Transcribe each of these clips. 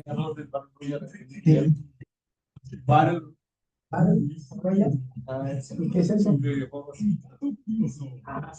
Sí. Ah, vaya. ¿Y qué es eso? Ah,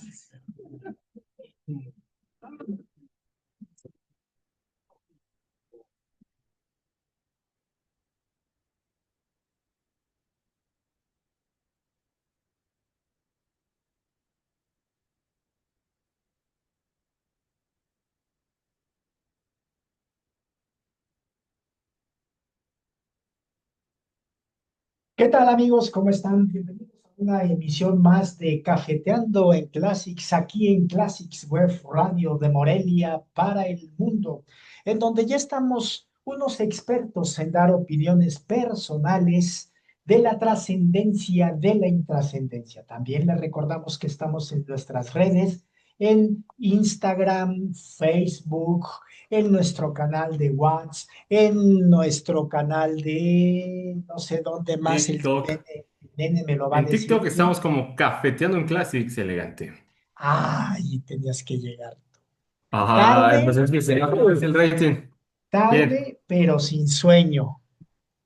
¿qué tal amigos? ¿Cómo están? Bienvenidos a una emisión más de Cafeteando en Classics, aquí en Classics Web Radio de Morelia para el mundo, en donde ya estamos unos expertos en dar opiniones personales de la trascendencia, de la intrascendencia. También les recordamos que estamos en nuestras redes, en Instagram, Facebook, en nuestro canal de WhatsApp, en nuestro canal de no sé dónde más TikTok. el nene me lo va a En decir TikTok bien. estamos como cafeteando en Classics, elegante. Ay, tenías que llegar. Ay, pues Tarde, es que se es el rating. Bien. tarde, pero sin sueño. Ah,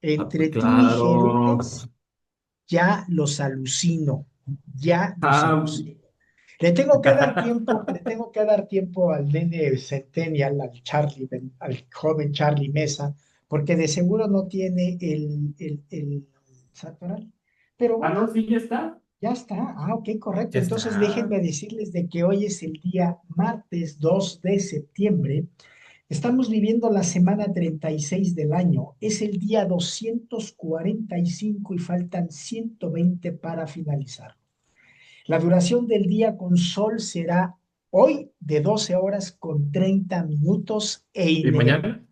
pues Entre tú y claro. Jerúnez, ya los alucino, ya los Ah, alucino. Le tengo que dar tiempo al nene Centennial, al Charlie, al joven Charlie Mesa, porque de seguro no tiene el Santoral. Pero ah, bueno, no, sí, ya está. ya está. Ah, ok, correcto. Ya Entonces está. déjenme decirles de que hoy es el día martes 2 de septiembre. Estamos viviendo la semana 36 del año. Es el día 245 y faltan 120 para finalizar. La duración del día con sol será hoy de 12 horas con 30 minutos ¿Y mañana?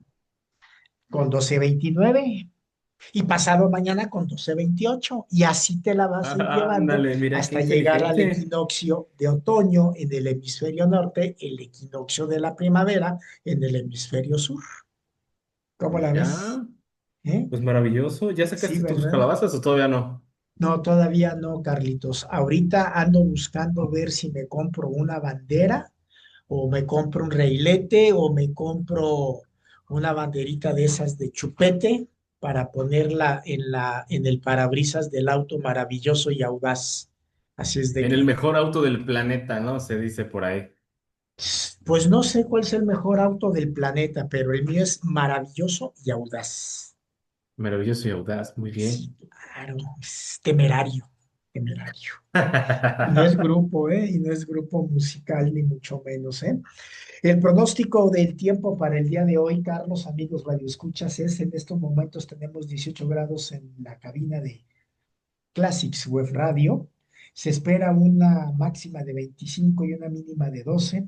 con 12:29 y pasado mañana con 12:28 y así te la vas a ir Ah, llevando ándale, mira qué hasta llegar al inteligente. equinoccio de otoño en el hemisferio norte, el equinoccio de la primavera en el hemisferio sur. ¿Cómo la ves? Mira, ¿Eh? pues maravilloso. ¿Ya Sí, sacaste tus ¿verdad? calabazas o todavía no? No, todavía no, Carlitos. Ahorita ando buscando ver si me compro una bandera o me compro un reilete o me compro una banderita de esas de chupete para ponerla en el parabrisas del auto maravilloso y audaz. Así es de En el que, mejor auto del planeta, ¿no? Se dice por ahí. pues no sé cuál es el mejor auto del planeta, pero el mío es maravilloso y audaz. Maravilloso y audaz, muy Sí, bien. claro, es temerario, temerario. Y no es grupo, ¿eh? Y no es grupo musical, ni mucho menos, ¿eh? El pronóstico del tiempo para el día de hoy, Carlos, amigos radioescuchas, es en estos momentos tenemos 18 grados en la cabina de Classics Web Radio. Se espera una máxima de 25 y una mínima de 12.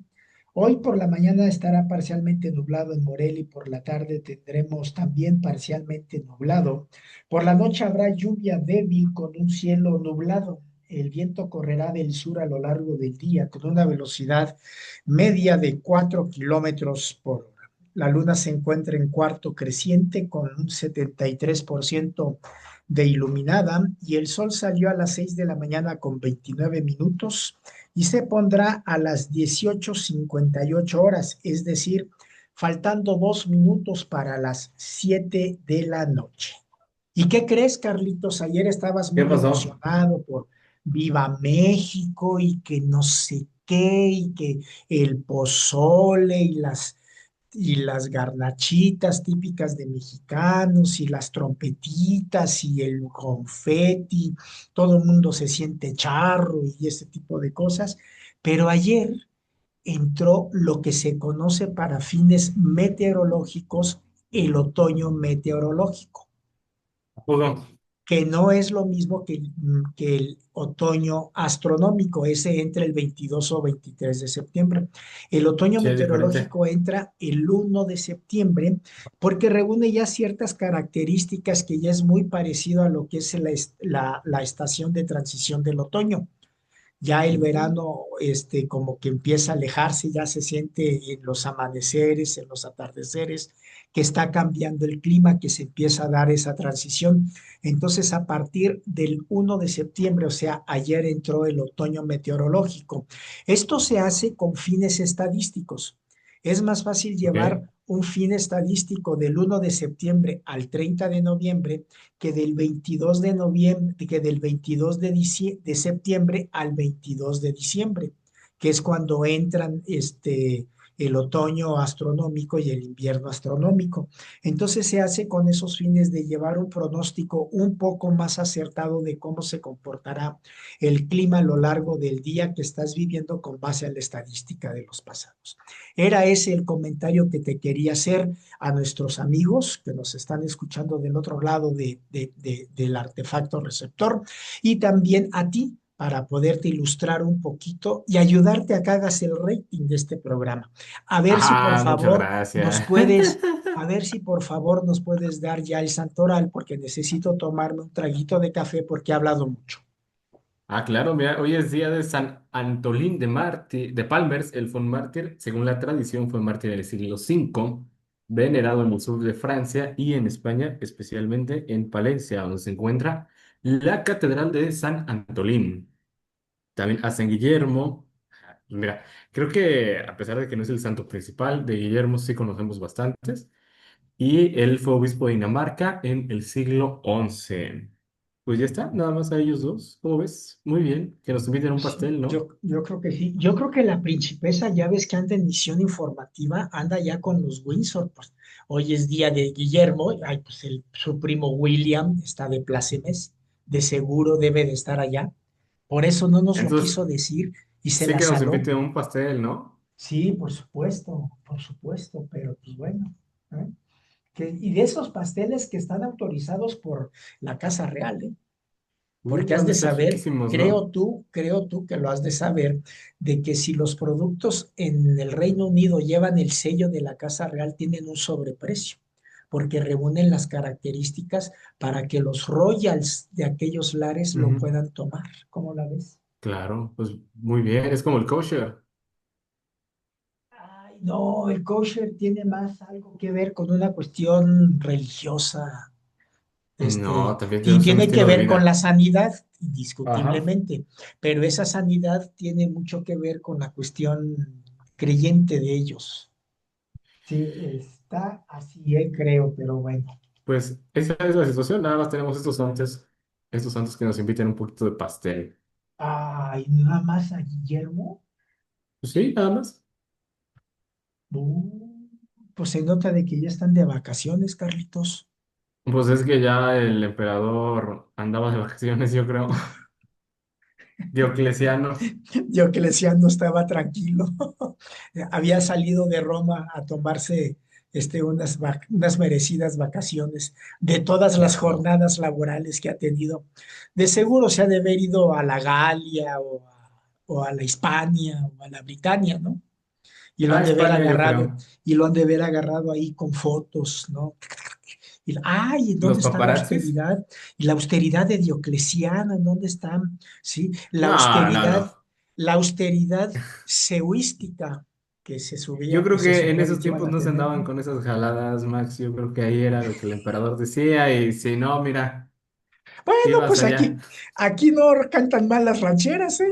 Hoy por la mañana estará parcialmente nublado en Morelia y por la tarde tendremos también parcialmente nublado. Por la noche habrá lluvia débil con un cielo nublado. El viento correrá del sur a lo largo del día con una velocidad media de 4 kilómetros por hora. La luna se encuentra en cuarto creciente con un 73% de iluminada y el sol salió a las 6 de la mañana con 29 minutos y se pondrá a las 18:58 horas, es decir, faltando 2 minutos para las 7 de la noche. ¿Y qué crees, Carlitos? Ayer estabas ¿Qué muy pasó? emocionado por Viva México y que no sé qué, y que el pozole y las garnachitas típicas de mexicanos y las trompetitas y el confeti, todo el mundo se siente charro y ese tipo de cosas, pero ayer entró lo que se conoce para fines meteorológicos el otoño meteorológico, ¿A poco? que no es lo mismo que el otoño astronómico, ese entra el 22 o 23 de septiembre. El otoño Sí, es diferente. meteorológico entra el 1 de septiembre porque reúne ya ciertas características que ya es muy parecido a lo que es la estación de transición del otoño. Ya el Ujú. verano, como que empieza a alejarse, ya se siente en los amaneceres, en los atardeceres, que está cambiando el clima, que se empieza a dar esa transición. Entonces, a partir del 1 de septiembre, o sea, ayer entró el otoño meteorológico. Esto se hace con fines estadísticos. Es más fácil Ok. llevar un fin estadístico del 1 de septiembre al 30 de noviembre que del 22 de noviembre, que del 22 de septiembre al 22 de diciembre, que es cuando entran el otoño astronómico y el invierno astronómico. Entonces se hace con esos fines de llevar un pronóstico un poco más acertado de cómo se comportará el clima a lo largo del día que estás viviendo con base a la estadística de los pasados. Era ese el comentario que te quería hacer a nuestros amigos que nos están escuchando del otro lado del artefacto receptor y también a ti para poderte ilustrar un poquito y ayudarte a que hagas el rating de este programa. A ver si por Ah, muchas favor nos gracias. puedes, a ver si por favor nos puedes dar ya el santoral porque necesito tomarme un traguito de café porque he hablado mucho. Ah, claro, mira, hoy es día de San Antolín de Palmers, el fue un mártir. Según la tradición, fue mártir del siglo V, venerado en el sur de Francia y en España, especialmente en Palencia, donde se encuentra la Catedral de San Antolín. También a San Guillermo. Mira, creo que a pesar de que no es el santo principal, de Guillermo sí conocemos bastantes. Y él fue obispo de Dinamarca en el siglo XI. Pues ya está, nada más a ellos dos. ¿Cómo ves? Muy bien, que nos inviten a un Pues sí, pastel, ¿no? yo creo que sí. Yo creo que la principesa, ya ves que anda en misión informativa, anda ya con los Windsor. Pues hoy es día de Guillermo, ay, pues su primo William está de plácemes, de seguro debe de estar allá. Por eso no nos lo Entonces, quiso decir y se sí la que nos saló. inviten a un pastel, ¿no? Sí, por supuesto, pero pues bueno. ¿Eh? Y de esos pasteles que están autorizados por la Casa Real, ¿eh? Porque has Van a de estar saber, riquísimos, ¿no? creo tú que lo has de saber, de que si los productos en el Reino Unido llevan el sello de la Casa Real, tienen un sobreprecio, porque reúnen las características para que los royals de aquellos lares lo Ujú. puedan tomar. ¿Cómo la ves? Claro, pues muy bien, es como el kosher. Ay, no, el kosher tiene más algo que ver con una cuestión religiosa. No, también Y tenemos un tiene que estilo de ver con la vida. sanidad, Ajá. indiscutiblemente, pero esa sanidad tiene mucho que ver con la cuestión creyente de ellos. Sí, está así, creo, pero bueno. Pues esa es la situación, nada más tenemos estos santos que nos inviten un poquito de pastel. Ay, nada más a Guillermo. Pues sí, nada más. Uh, pues se nota de que ya están de vacaciones, Carlitos. Pues es que ya el emperador andaba de vacaciones, yo creo. Diocleciano. Diocleciano estaba tranquilo. Había salido de Roma a tomarse unas merecidas vacaciones de todas las Claro. jornadas laborales que ha tenido. De seguro se ha de haber ido a la Galia o a la Hispania o a la Britania, ¿no? Y lo han Ah, de ver España, yo agarrado, creo. y lo han de ver agarrado ahí con fotos, ¿no? Ay, ¿en dónde Los está la paparazzis. austeridad? Y la austeridad de Diocleciano, ¿en dónde están? Sí, No, no, no. la austeridad sehuística Yo creo que se que en supone esos que iban tiempos a no se tener, andaban ¿no? con esas jaladas, Max. Yo creo que ahí era lo que el emperador decía y si no, mira, te Bueno, ibas pues allá. aquí no cantan mal las rancheras, ¿eh?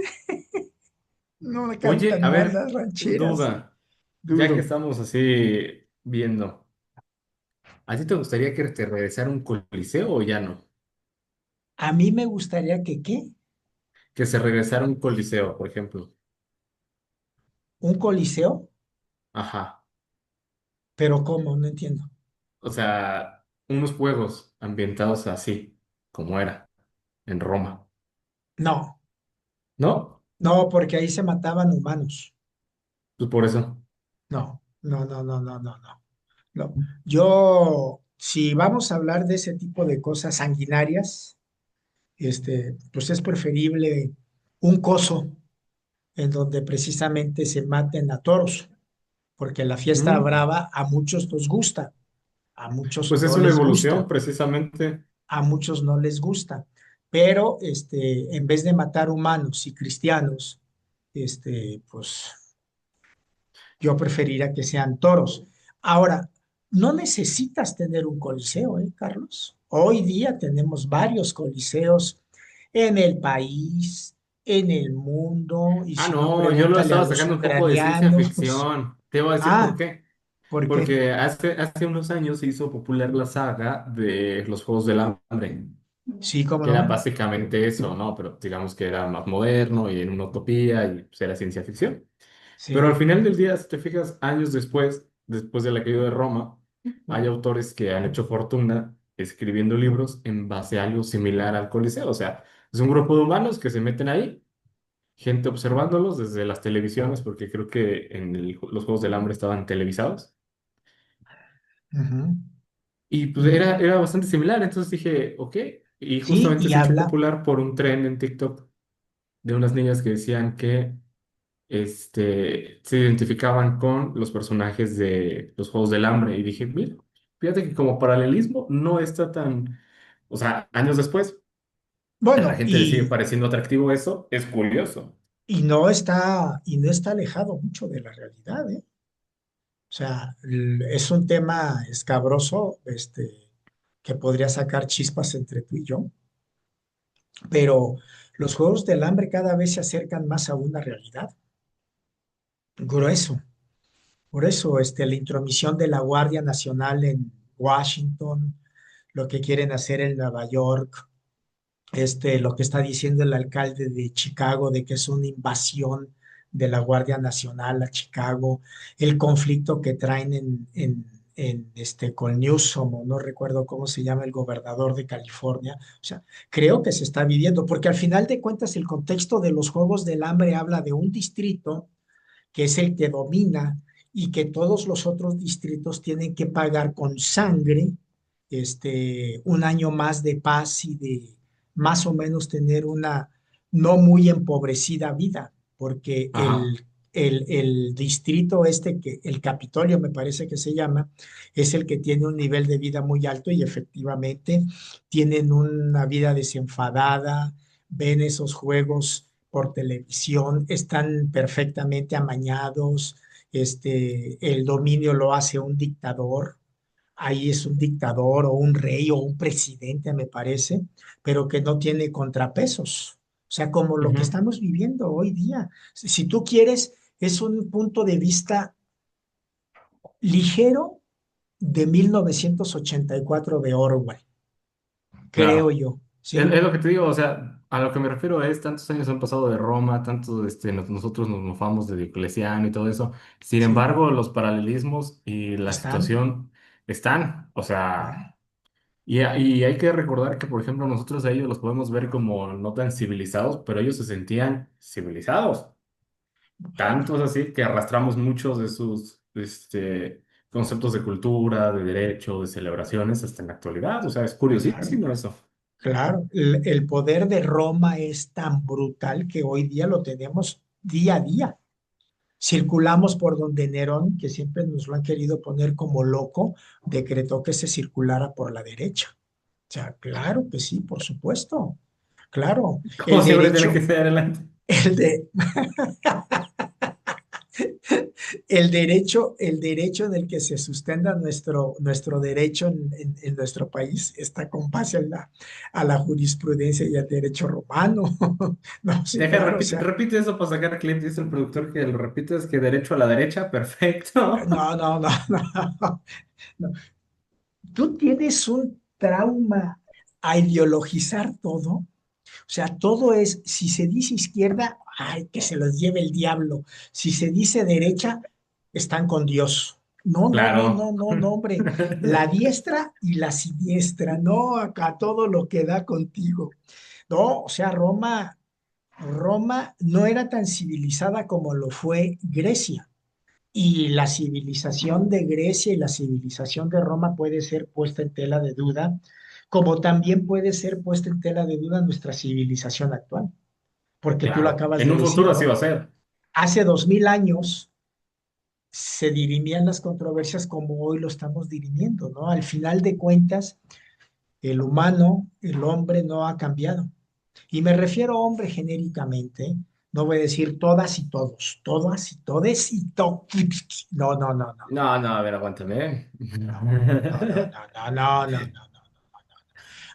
No Oye, cantan a mal ver, las rancheras. duda, ya que Duro. estamos así viendo, ¿a ti te gustaría que te regresara un coliseo o ya no? A mí me gustaría que, ¿qué? Que se regresara un coliseo, por ejemplo. ¿Un coliseo? Ajá. ¿Pero cómo? No entiendo. O sea, unos juegos ambientados así, como era, en Roma. No, ¿No? no, porque ahí se mataban humanos. Pues por eso. No, no, no, no, no, no, no. No. Yo, si vamos a hablar de ese tipo de cosas sanguinarias, pues es preferible un coso en donde precisamente se maten a toros, porque la fiesta Mm, brava a muchos nos gusta, a muchos Pues es no una les evolución, gusta, precisamente. a muchos no les gusta, pero en vez de matar humanos y cristianos, pues yo preferiría que sean toros. Ahora, no necesitas tener un coliseo, ¿eh, Carlos? Hoy día tenemos varios coliseos en el país, en el mundo, y Ah, si no, no, yo lo pregúntale a estaba los sacando un poco de ciencia ucranianos. ficción. Te voy a decir por Ah, qué. ¿Por qué? Porque hace unos años se hizo popular la saga de los Juegos del Hambre, Sí, cómo que era no. básicamente eso, ¿no? Pero digamos que era más moderno y en una utopía y pues, era ciencia ficción. Pero Sí. al final del día, si te fijas, años después de la caída de Roma, hay autores que han hecho fortuna escribiendo libros en base a algo similar al Coliseo. O sea, es un grupo de humanos que se meten ahí, gente observándolos desde las televisiones, porque creo que los Juegos del Hambre estaban televisados. Ujú. Y pues Y, era bastante similar, entonces dije, ok. Y sí, justamente y se hizo habla. popular por un tren en TikTok de unas niñas que decían que se identificaban con los personajes de los Juegos del Hambre. Y dije, mira, fíjate que como paralelismo no está tan, o sea, años después, a la Bueno, gente le sigue pareciendo atractivo eso, es curioso. y no está alejado mucho de la realidad, ¿eh? O sea, es un tema escabroso, que podría sacar chispas entre tú y yo, pero los Juegos del Hambre cada vez se acercan más a una realidad. Grueso. Por eso, la intromisión de la Guardia Nacional en Washington, lo que quieren hacer en Nueva York, lo que está diciendo el alcalde de Chicago de que es una invasión de la Guardia Nacional a Chicago, el conflicto que traen con Newsom, o no recuerdo cómo se llama el gobernador de California. O sea, creo que se está viviendo, porque al final de cuentas el contexto de los Juegos del Hambre habla de un distrito que es el que domina y que todos los otros distritos tienen que pagar con sangre un año más de paz y de más o menos tener una no muy empobrecida vida, porque Ajá. el distrito que el Capitolio me parece que se llama, es el que tiene un nivel de vida muy alto y efectivamente tienen una vida desenfadada, ven esos juegos por televisión, están perfectamente amañados, el dominio lo hace un dictador, ahí es un dictador o un rey o un presidente, me parece, pero que no tiene contrapesos. O sea, como lo que Ujú. estamos viviendo hoy día. Si tú quieres, es un punto de vista ligero de 1984 de Orwell, creo Claro. yo, Es ¿sí? lo que te digo, o sea, a lo que me refiero es, tantos años han pasado de Roma, tanto nosotros nos mofamos de Diocleciano y todo eso. Sin Sí, embargo, los paralelismos y la están. situación están, o Ujú. sea, y hay que recordar que, por ejemplo, nosotros a ellos los podemos ver como no tan civilizados, pero ellos se sentían civilizados. Bueno, Tantos así que arrastramos muchos de sus, conceptos de cultura, de derecho, de celebraciones hasta en la actualidad. O sea, es claro. curiosísimo eso. Claro, el poder de Roma es tan brutal que hoy día lo tenemos día a día. Circulamos por donde Nerón, que siempre nos lo han querido poner como loco, decretó que se circulara por la derecha. O sea, claro que sí, por supuesto. Claro, Como el siempre tiene derecho, que ser adelante. el de, el derecho en el que se sustenta nuestro derecho en nuestro país está con base a la jurisprudencia y al derecho romano. No, sí, claro, o sea, Repite eso para sacar clip, dice el productor que lo repite, es que derecho a la derecha, perfecto. no, no, no, no, no. Tú tienes un trauma a ideologizar todo. O sea, todo es, si se dice izquierda, ay, que se los lleve el diablo. Si se dice derecha, están con Dios. No, no, no, Claro. no, no, no, hombre. La diestra y la siniestra, no, acá todo lo que da contigo. No, o sea, Roma no era tan civilizada como lo fue Grecia. Y la civilización de Grecia y la civilización de Roma puede ser puesta en tela de duda, como también puede ser puesta en tela de duda nuestra civilización actual, porque tú lo Claro. acabas En de un decir, futuro así va a ¿no? ser. Hace 2000 años se dirimían las controversias como hoy lo estamos dirimiendo, ¿no? Al final de cuentas, el humano, el hombre no ha cambiado. Y me refiero a hombre genéricamente, no voy a decir todas y todes y to. No, no, no, no. No, no, a ver, aguántame. No, no, no, no, no, no, no, no, no.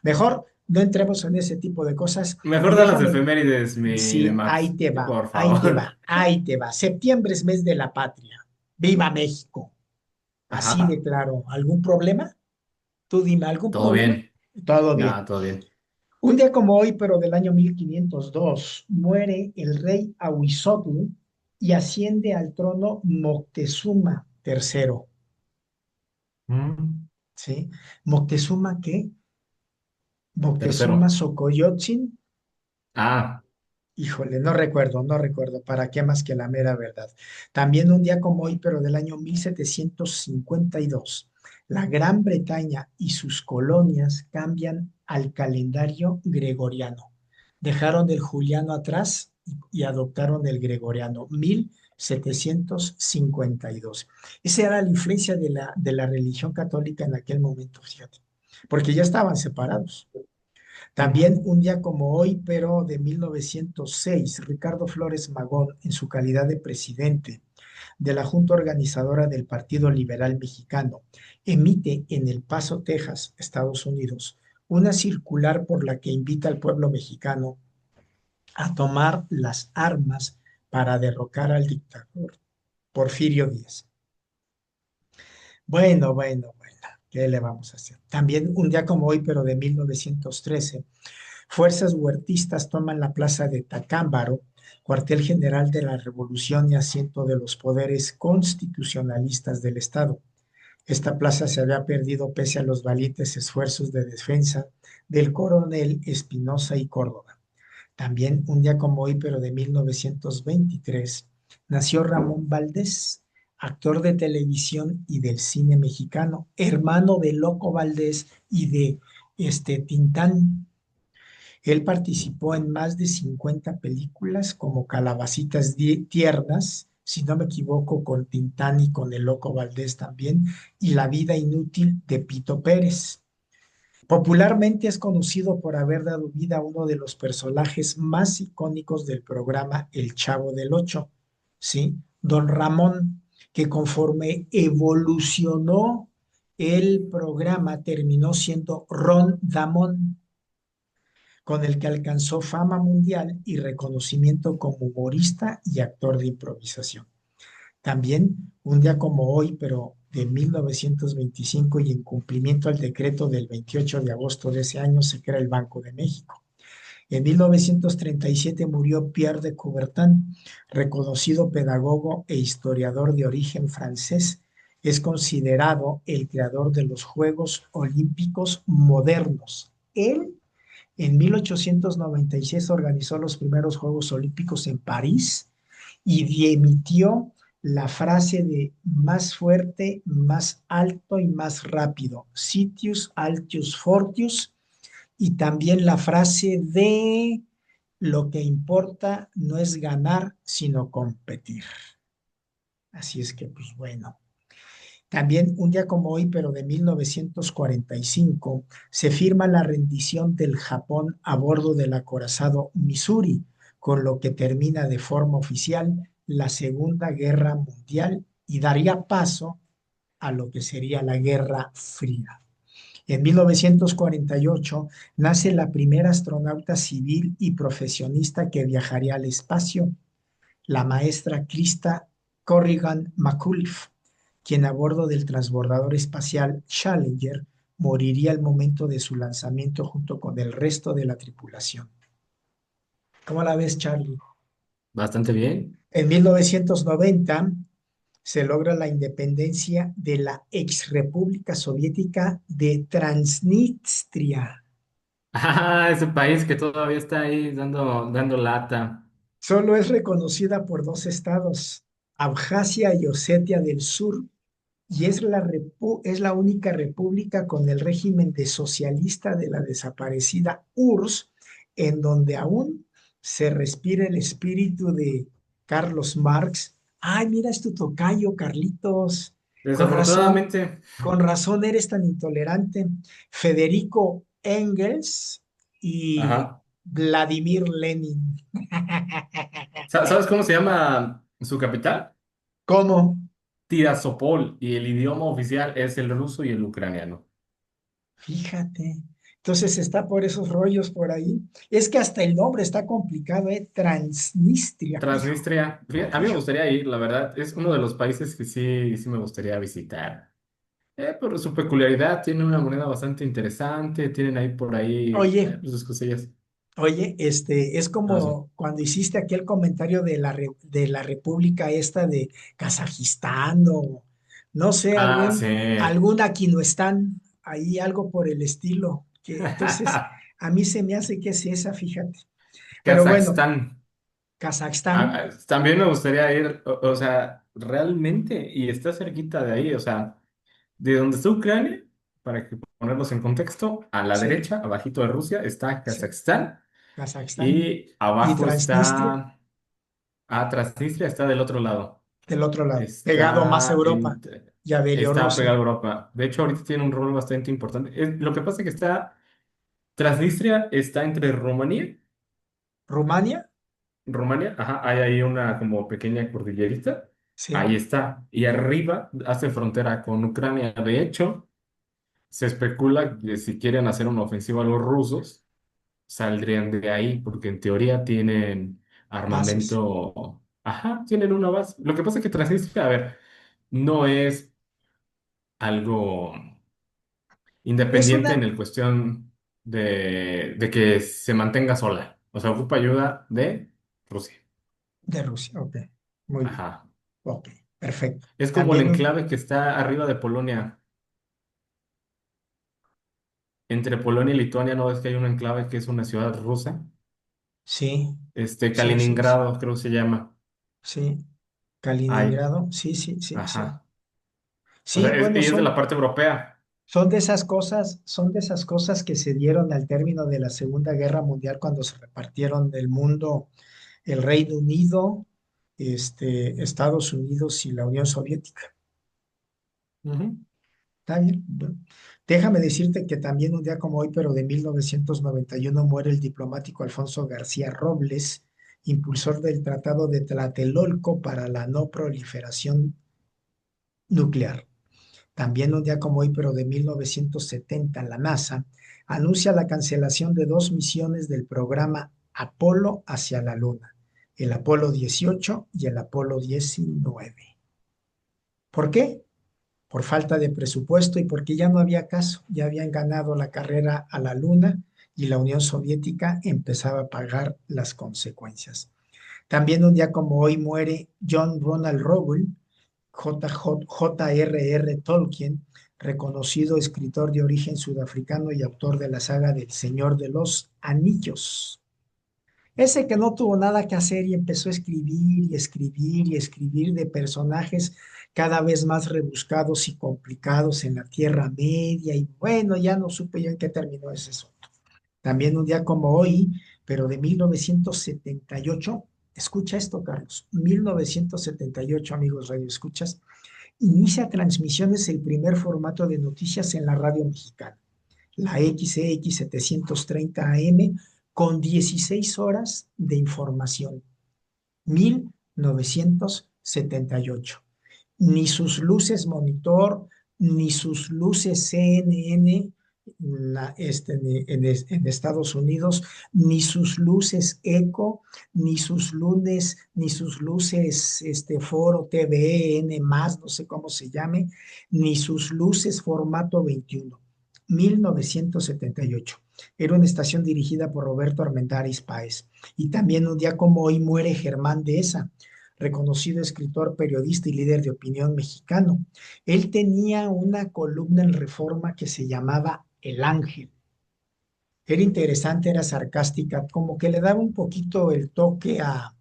Mejor no entremos en ese tipo de cosas y Mejor da las déjame, efemérides, mi sí, Max. va, Por ahí te favor. va, ahí te va. Septiembre es mes de la patria. ¡Viva México! Así de Ajá, claro. ¿Algún problema? Tú dime, ¿algún todo problema? bien. Todo bien. Nada, todo bien. Un día como hoy, pero del año 1502, muere el rey Ahuizotl y asciende al trono Moctezuma III. Mm, ¿Sí? ¿Moctezuma qué? Moctezuma tercero. Xocoyotzin. Ah, Híjole, no recuerdo, ¿para qué más que la mera verdad? También un día como hoy, pero del año 1752, la Gran Bretaña y sus colonias cambian al calendario gregoriano. Dejaron el juliano atrás y adoptaron el gregoriano, 1752. Esa era la influencia de la religión católica en aquel momento, fíjate, porque ya estaban separados. También ujú. un día como hoy, pero de 1906, Ricardo Flores Magón, en su calidad de presidente de la Junta Organizadora del Partido Liberal Mexicano, emite en El Paso, Texas, Estados Unidos, una circular por la que invita al pueblo mexicano a tomar las armas para derrocar al dictador Porfirio Díaz. Bueno, ¿qué le vamos a hacer? También un día como hoy, pero de 1913, fuerzas huertistas toman la plaza de Tacámbaro, cuartel general de la Revolución y asiento de los poderes constitucionalistas del Estado. Esta plaza se había perdido pese a los valientes esfuerzos de defensa del coronel Espinosa y Córdoba. También un día como hoy, pero de 1923, nació Ramón Valdés, actor de televisión y del cine mexicano, hermano de Loco Valdés y de Tintán. Él participó en más de 50 películas como Calabacitas Tiernas, si no me equivoco, con Tintán y con el Loco Valdés también, y La vida inútil de Pito Pérez. Popularmente es conocido por haber dado vida a uno de los personajes más icónicos del programa El Chavo del Ocho, ¿sí? Don Ramón, que conforme evolucionó el programa terminó siendo Ron Damón, con el que alcanzó fama mundial y reconocimiento como humorista y actor de improvisación. También, un día como hoy, pero de 1925 y en cumplimiento al decreto del 28 de agosto de ese año, se crea el Banco de México. En 1937 murió Pierre de Coubertin, reconocido pedagogo e historiador de origen francés. Es considerado el creador de los Juegos Olímpicos modernos. Él en 1896 organizó los primeros Juegos Olímpicos en París y emitió la frase de más fuerte, más alto y más rápido, Sitius Altius Fortius, y también la frase de lo que importa no es ganar, sino competir. Así es que, pues bueno. También un día como hoy, pero de 1945, se firma la rendición del Japón a bordo del acorazado Missouri, con lo que termina de forma oficial la Segunda Guerra Mundial y daría paso a lo que sería la Guerra Fría. En 1948 nace la primera astronauta civil y profesionista que viajaría al espacio, la maestra Krista Corrigan McAuliffe, quien a bordo del transbordador espacial Challenger moriría al momento de su lanzamiento junto con el resto de la tripulación. ¿Cómo la ves, Charlie? Bastante bien. En 1990 se logra la independencia de la exrepública soviética de Transnistria. Ah, ese país que todavía está ahí dando lata. Solo es reconocida por dos estados, Abjasia y Osetia del Sur, y es la única república con el régimen de socialista de la desaparecida URSS, en donde aún se respira el espíritu de Carlos Marx. Ay, mira, es tu tocayo, Carlitos. Con razón, Desafortunadamente, con razón eres tan intolerante. Federico Engels y ajá. Vladimir Lenin. ¿Sabes cómo se llama su capital? ¿Cómo? Tiraspol, y el idioma oficial es el ruso y el ucraniano. Fíjate. Entonces está por esos rollos por ahí. Es que hasta el nombre está complicado, ¿eh? Transnistria. Hijo, Transnistria, a mí me hijo. gustaría ir, la verdad, es uno de los países que sí me gustaría visitar. Por su peculiaridad, tiene una moneda bastante interesante, tienen ahí por ahí Oye, pues, sus cosillas. oye, es Ah, sí. como cuando hiciste aquel comentario de de la república esta de Kazajistán o no sé, Ah, sí. algún Aquinoestán, ahí algo por el estilo, que entonces a mí se me hace que es esa, fíjate. Pero bueno, Kazajstán. Kazajstán, También me gustaría ir, o sea, realmente, y está cerquita de ahí, o sea, de donde está Ucrania, para que ponerlos en contexto, a la sí, derecha, abajito de Rusia, está sí, Kazajstán, Kazajstán y y abajo Transnistria está, Transnistria está del otro lado, del otro lado, pegado más a está, Europa y a está pegado a Bielorrusia. Europa. De hecho, ahorita tiene un rol bastante importante. Lo que pasa es que está, Transnistria está entre Rumanía. Rumania, Rumania, ajá, hay ahí una como pequeña cordillerita, sí, ahí está, y arriba hace frontera con Ucrania. De hecho, se especula que si quieren hacer una ofensiva a los rusos, saldrían de ahí, porque en teoría tienen bases. armamento, ajá, tienen una base. Lo que pasa es que Transnistria, a ver, no es algo Es independiente en una el cuestión de que se mantenga sola, o sea, ocupa ayuda de Rusia. de Rusia, ok, muy bien, Ajá. ok, perfecto. Es como el También enclave que está arriba de Polonia. Entre Polonia y Lituania, ¿no ves que hay un enclave que es una ciudad rusa? sí, sí, sí, sí, Kaliningrado, creo que se llama. sí, Hay. Kaliningrado, sí, sí, sí, sí. Ajá. O sea, Sí, bueno, y es de la parte europea. son de esas cosas, son de esas cosas que se dieron al término de la Segunda Guerra Mundial cuando se repartieron el mundo, el Reino Unido, Estados Unidos y la Unión Soviética. Ujú. Está bien. Bueno, déjame decirte que también un día como hoy, pero de 1991, muere el diplomático Alfonso García Robles, impulsor del Tratado de Tlatelolco para la no proliferación nuclear. También un día como hoy, pero de 1970, la NASA anuncia la cancelación de dos misiones del programa Apolo hacia la Luna, el Apolo 18 y el Apolo 19. ¿Por qué? Por falta de presupuesto y porque ya no había caso, ya habían ganado la carrera a la Luna y la Unión Soviética empezaba a pagar las consecuencias. También un día como hoy muere John Ronald Reuel, J.R.R. Tolkien, reconocido escritor de origen sudafricano y autor de la saga del Señor de los Anillos. Ese que no tuvo nada que hacer y empezó a escribir y escribir y escribir de personajes cada vez más rebuscados y complicados en la Tierra Media. Y bueno, ya no supe yo en qué terminó ese asunto. También un día como hoy, pero de 1978, escucha esto, Carlos, 1978, amigos Radio Escuchas, inicia transmisiones el primer formato de noticias en la radio mexicana, la XEX 730 AM, con 16 horas de información. 1978. Ni sus luces monitor, ni sus luces CNN en Estados Unidos, ni sus luces ECO, ni sus luces Foro TVN más, no sé cómo se llame, ni sus luces formato 21. 1978. Era una estación dirigida por Roberto Armendáriz Páez. Y también un día como hoy muere Germán Dehesa, reconocido escritor, periodista y líder de opinión mexicano. Él tenía una columna en Reforma que se llamaba El Ángel. Era interesante, era sarcástica, como que le daba un poquito el toque a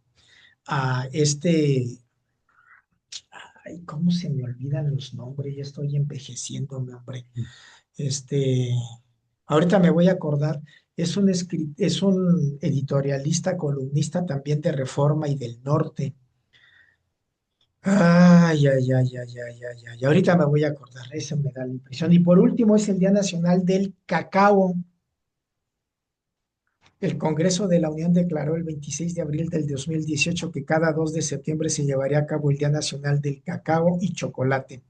ay, ¿cómo se me olvidan los nombres? Ya estoy envejeciendo, hombre. Este, ahorita me voy a acordar, es un editorialista, columnista también de Reforma y del Norte. Ay, ay, ay, ay, ay, ay, ay. Ahorita me voy a acordar, eso me da la impresión. Y por último es el Día Nacional del Cacao. El Congreso de la Unión declaró el 26 de abril del 2018 que cada 2 de septiembre se llevaría a cabo el Día Nacional del Cacao y Chocolate.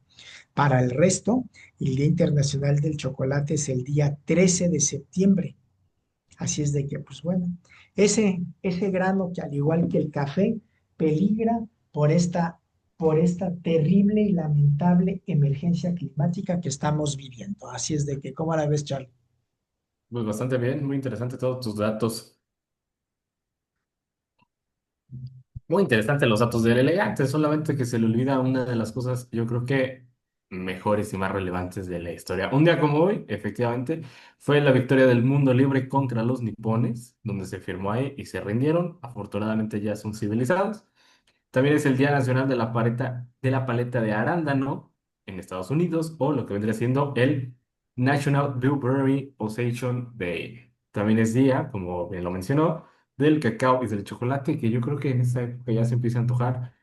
Para el resto, el Día Internacional del Chocolate es el día 13 de septiembre. Así es de que, pues bueno, ese grano que al igual que el café, peligra por esta por esta terrible y lamentable emergencia climática que estamos viviendo. Así es de que, ¿cómo la ves, Charlie? Pues bastante bien, muy interesante todos tus datos. Muy interesante los datos del elegante, solamente que se le olvida una de las cosas, yo creo que mejores y más relevantes de la historia. Un día como hoy, efectivamente, fue la victoria del mundo libre contra los nipones, donde se firmó ahí y se rindieron. Afortunadamente ya son civilizados. También es el Día Nacional de la paleta de arándano en Estados Unidos, o lo que vendría siendo el National Blueberry Association Day. También es día, como bien lo mencionó, del cacao y del chocolate, que yo creo que en esta época ya se empieza a antojar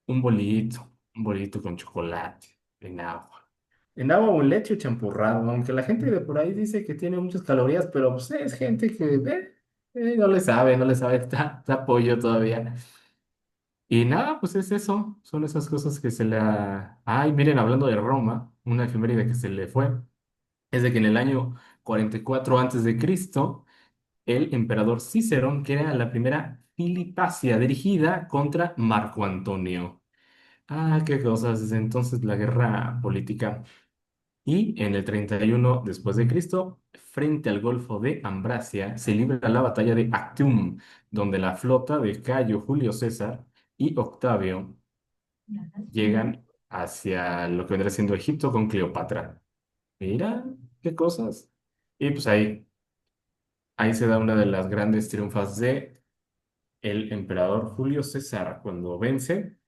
un bolito con chocolate en agua. En agua o en leche champurrado, aunque la gente de por ahí dice que tiene muchas calorías, pero pues es gente que no le sabe, está pollo todavía. Y nada, pues es eso, son esas cosas que se le... Ay, miren, hablando de Roma, una efeméride que se le fue, es de que en el año 44 antes de Cristo, el emperador Cicerón crea la primera Filipacia dirigida contra Marco Antonio. Ah, qué cosas, desde entonces la guerra política. Y en el 31 después de Cristo, frente al Golfo de Ambracia, se libra la batalla de Actium, donde la flota de Cayo Julio César y Octavio llegan hacia lo que vendrá siendo Egipto con Cleopatra. Mira, qué cosas. Y pues ahí se da una de las grandes triunfas de el emperador Julio César cuando vence.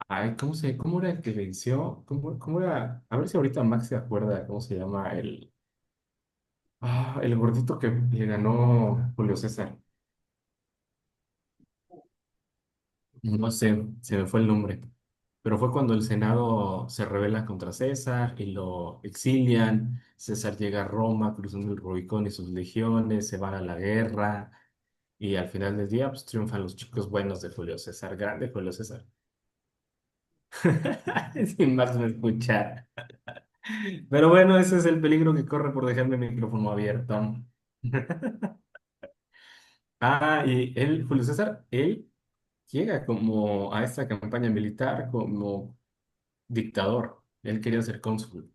Ay, cómo era el que venció? Cómo era? A ver si ahorita Max se acuerda cómo se llama el gordito que le ganó Julio César. No sé, se me fue el nombre. Pero fue cuando el Senado se rebela contra César y lo exilian. César llega a Roma cruzando el Rubicón y sus legiones, se van a la guerra y al final del día pues, triunfan los chicos buenos de Julio César, grande Julio César. Sin más me escuchar. Pero bueno, ese es el peligro que corre por dejarme el micrófono abierto. Y Julio César, él llega como a esta campaña militar como dictador. Él quería ser cónsul,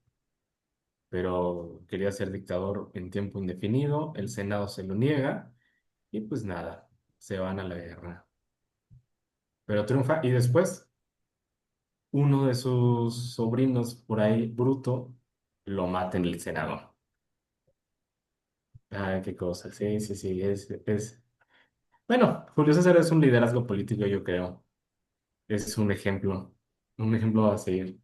pero quería ser dictador en tiempo indefinido. El Senado se lo niega y pues nada, se van a la guerra. Pero triunfa y después uno de sus sobrinos por ahí, Bruto, lo mata en el Senado. Ay, qué cosa. Sí, sí, sí. Bueno, Julio César es un liderazgo político, yo creo. Es un ejemplo a seguir.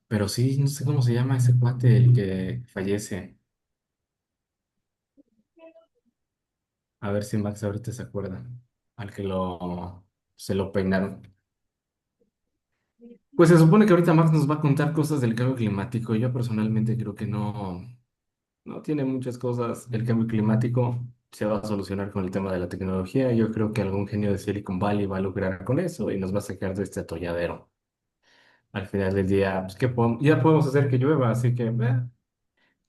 Pero sí, no sé cómo se llama ese cuate, el que fallece. A ver si Max ahorita se acuerda. Al que se lo peinaron. Pues se supone que ahorita Max nos va a contar cosas del cambio climático. Yo personalmente creo que no tiene muchas cosas. El cambio climático se va a solucionar con el tema de la tecnología. Yo creo que algún genio de Silicon Valley va a lograr con eso y nos va a sacar de este atolladero. Al final del día, pues, ya podemos hacer que llueva, así que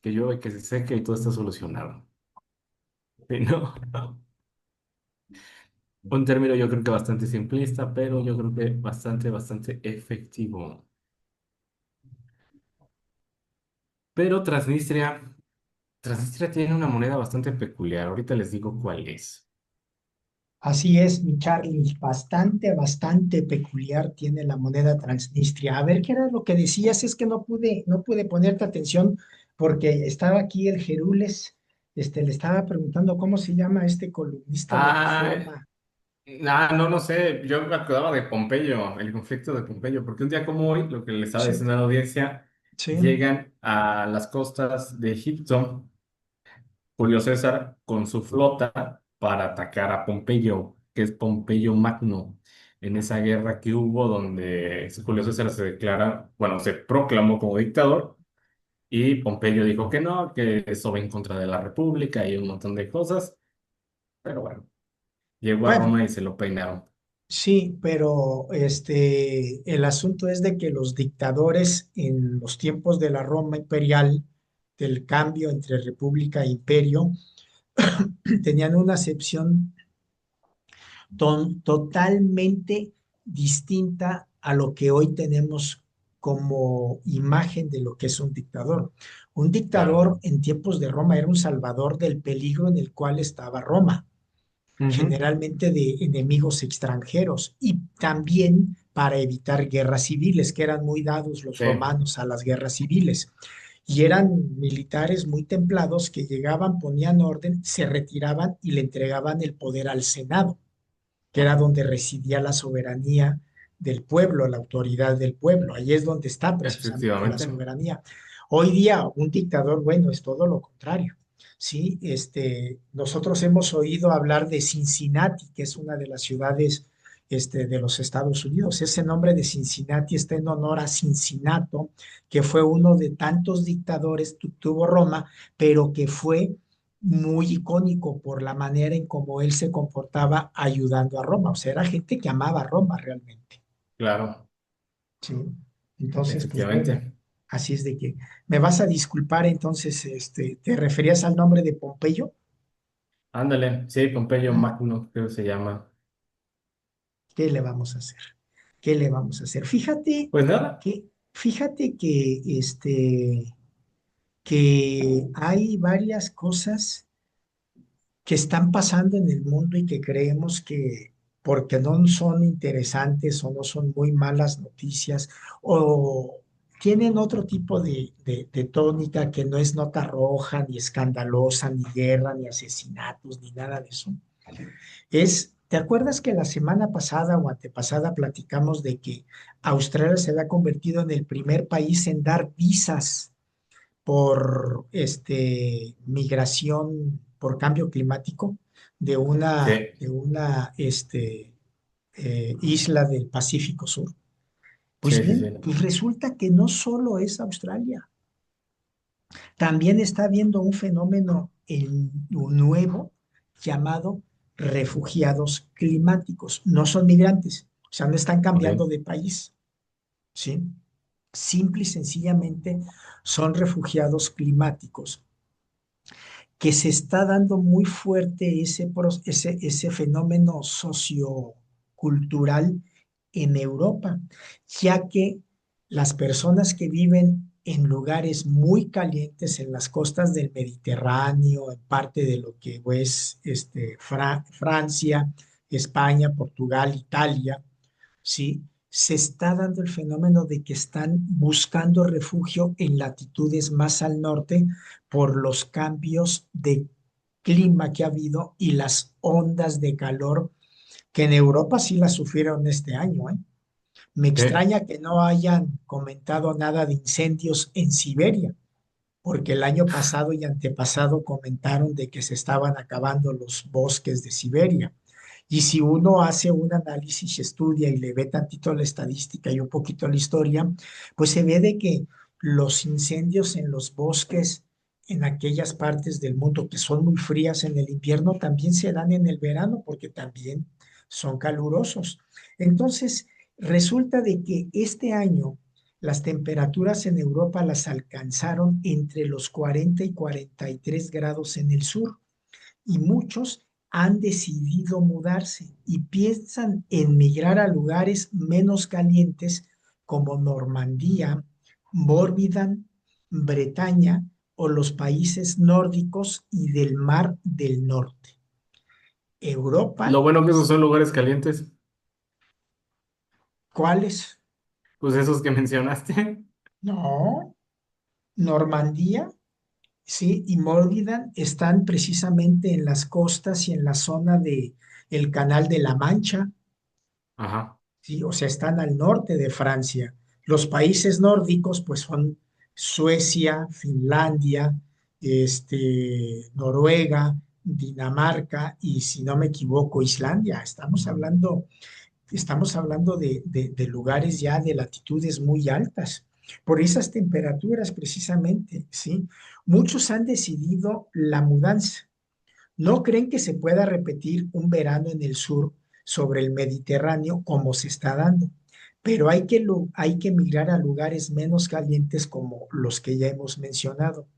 que llueva y que se seque y todo está solucionado. Sí, ¿no? Un término yo creo que bastante simplista, pero yo creo que bastante efectivo. Pero Transnistria tiene una moneda bastante peculiar. Ahorita les digo cuál es. Así es, mi Charlie, bastante peculiar tiene la moneda Transnistria. A ver, ¿qué era lo que decías? Es que no pude ponerte atención porque estaba aquí el Jerules, le estaba preguntando cómo se llama este columnista de Ah, Reforma. no sé. Yo me acordaba de Pompeyo, el conflicto de Pompeyo, porque un día como hoy, lo que le estaba Sí, diciendo a la audiencia, sí. llegan a las costas de Egipto Julio César con su flota para atacar a Pompeyo, que es Pompeyo Magno, en esa guerra que hubo donde Julio César se declara, bueno, se proclamó como dictador y Pompeyo dijo que no, que eso va en contra de la República y un montón de cosas, pero bueno, llegó a Bueno, Roma y se lo peinaron. sí, pero el asunto es de que los dictadores en los tiempos de la Roma imperial, del cambio entre república e imperio, tenían una acepción totalmente distinta a lo que hoy tenemos como imagen de lo que es un dictador. Un Claro. dictador en tiempos de Roma era un salvador del peligro en el cual estaba Roma, Ujú. generalmente de enemigos extranjeros, y también para evitar guerras civiles, que eran muy dados los Sí, romanos a las guerras civiles. Y eran militares muy templados que llegaban, ponían orden, se retiraban y le entregaban el poder al Senado, que era donde residía la soberanía del pueblo, la autoridad del pueblo. Ahí es donde está precisamente la efectivamente. soberanía. Hoy día, un dictador, bueno, es todo lo contrario. Sí, nosotros hemos oído hablar de Cincinnati, que es una de las ciudades de los Estados Unidos. Ese nombre de Cincinnati está en honor a Cincinnato, que fue uno de tantos dictadores que tuvo Roma, pero que fue muy icónico por la manera en cómo él se comportaba ayudando a Roma. O sea, era gente que amaba a Roma realmente. Claro, Sí. Entonces, pues bueno, efectivamente. así es de que me vas a disculpar, entonces, ¿te referías al nombre de Pompeyo? Ándale, sí, Pompeyo Mm. Magno, creo que se llama. ¿Qué le vamos a hacer? ¿Qué le vamos a hacer? Pues nada, Fíjate que hay varias cosas que están pasando en el mundo y que creemos que porque no son interesantes o no son muy malas noticias o tienen otro tipo de tónica que no es nota roja, ni escandalosa, ni guerra, ni asesinatos, ni nada de eso. ¿Te acuerdas que la semana pasada o antepasada platicamos de que Australia se había convertido en el primer país en dar visas por migración por cambio climático de sí, una isla del Pacífico Sur? Pues sí, sí, bien, sí. pues resulta que no solo es Australia, también está habiendo un fenómeno nuevo llamado refugiados climáticos. No son migrantes, o sea, no están cambiando Ok. de país, ¿sí? Simple y sencillamente son refugiados climáticos que se está dando muy fuerte ese fenómeno sociocultural en Europa, ya que las personas que viven en lugares muy calientes en las costas del Mediterráneo, en parte de lo que es Francia, España, Portugal, Italia, ¿sí? Se está dando el fenómeno de que están buscando refugio en latitudes más al norte por los cambios de clima que ha habido y las ondas de calor que en Europa sí las sufrieron este año, ¿eh? Me Sí. extraña que no hayan comentado nada de incendios en Siberia, porque el año pasado y antepasado comentaron de que se estaban acabando los bosques de Siberia. Y si uno hace un análisis, estudia y le ve tantito la estadística y un poquito la historia, pues se ve de que los incendios en los bosques en aquellas partes del mundo que son muy frías en el invierno también se dan en el verano porque también son calurosos. Entonces, resulta de que este año las temperaturas en Europa las alcanzaron entre los 40 y 43 grados en el sur y muchos han decidido mudarse y piensan en migrar a lugares menos calientes como Normandía, Morbihan, Bretaña o los países nórdicos y del Mar del Norte. Europa, Lo bueno que esos son lugares calientes, ¿cuáles? pues esos que mencionaste. No, Normandía. Sí, y Morbihan están precisamente en las costas y en la zona de el Canal de la Mancha, Ajá. sí, o sea, están al norte de Francia. Los países nórdicos, pues son Suecia, Finlandia, Noruega, Dinamarca y, si no me equivoco, Islandia. Estamos hablando de lugares ya de latitudes muy altas, por esas temperaturas precisamente, ¿sí? Muchos han decidido la mudanza. No creen que se pueda repetir un verano en el sur sobre el Mediterráneo como se está dando, pero hay que migrar a lugares menos calientes como los que ya hemos mencionado.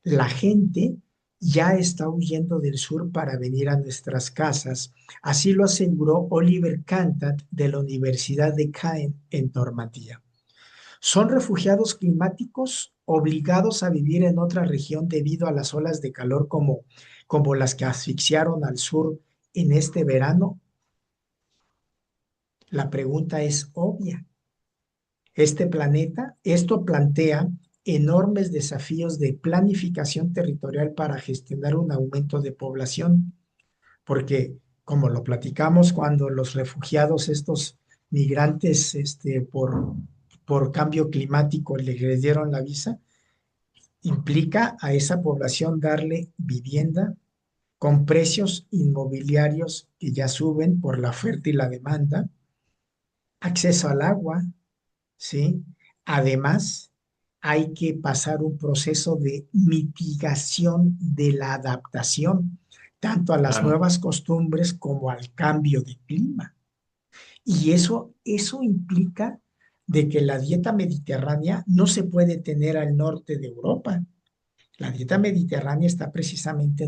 La gente ya está huyendo del sur para venir a nuestras casas. Así lo aseguró Oliver Cantat de la Universidad de Caen en Normandía. Son refugiados climáticos obligados a vivir en otra región debido a las olas de calor como las que asfixiaron al sur en este verano. La pregunta es obvia. Este planeta, esto plantea enormes desafíos de planificación territorial para gestionar un aumento de población, porque como lo platicamos cuando los refugiados, estos migrantes por cambio climático les dieron la visa, implica a esa población darle vivienda con precios inmobiliarios que ya suben por la oferta y la demanda, acceso al agua, ¿sí? Además, hay que pasar un proceso de mitigación de la adaptación, tanto a las Claro, nuevas costumbres como al cambio de clima. Y eso implica de que la dieta mediterránea no se puede tener al norte de Europa. La dieta mediterránea está precisamente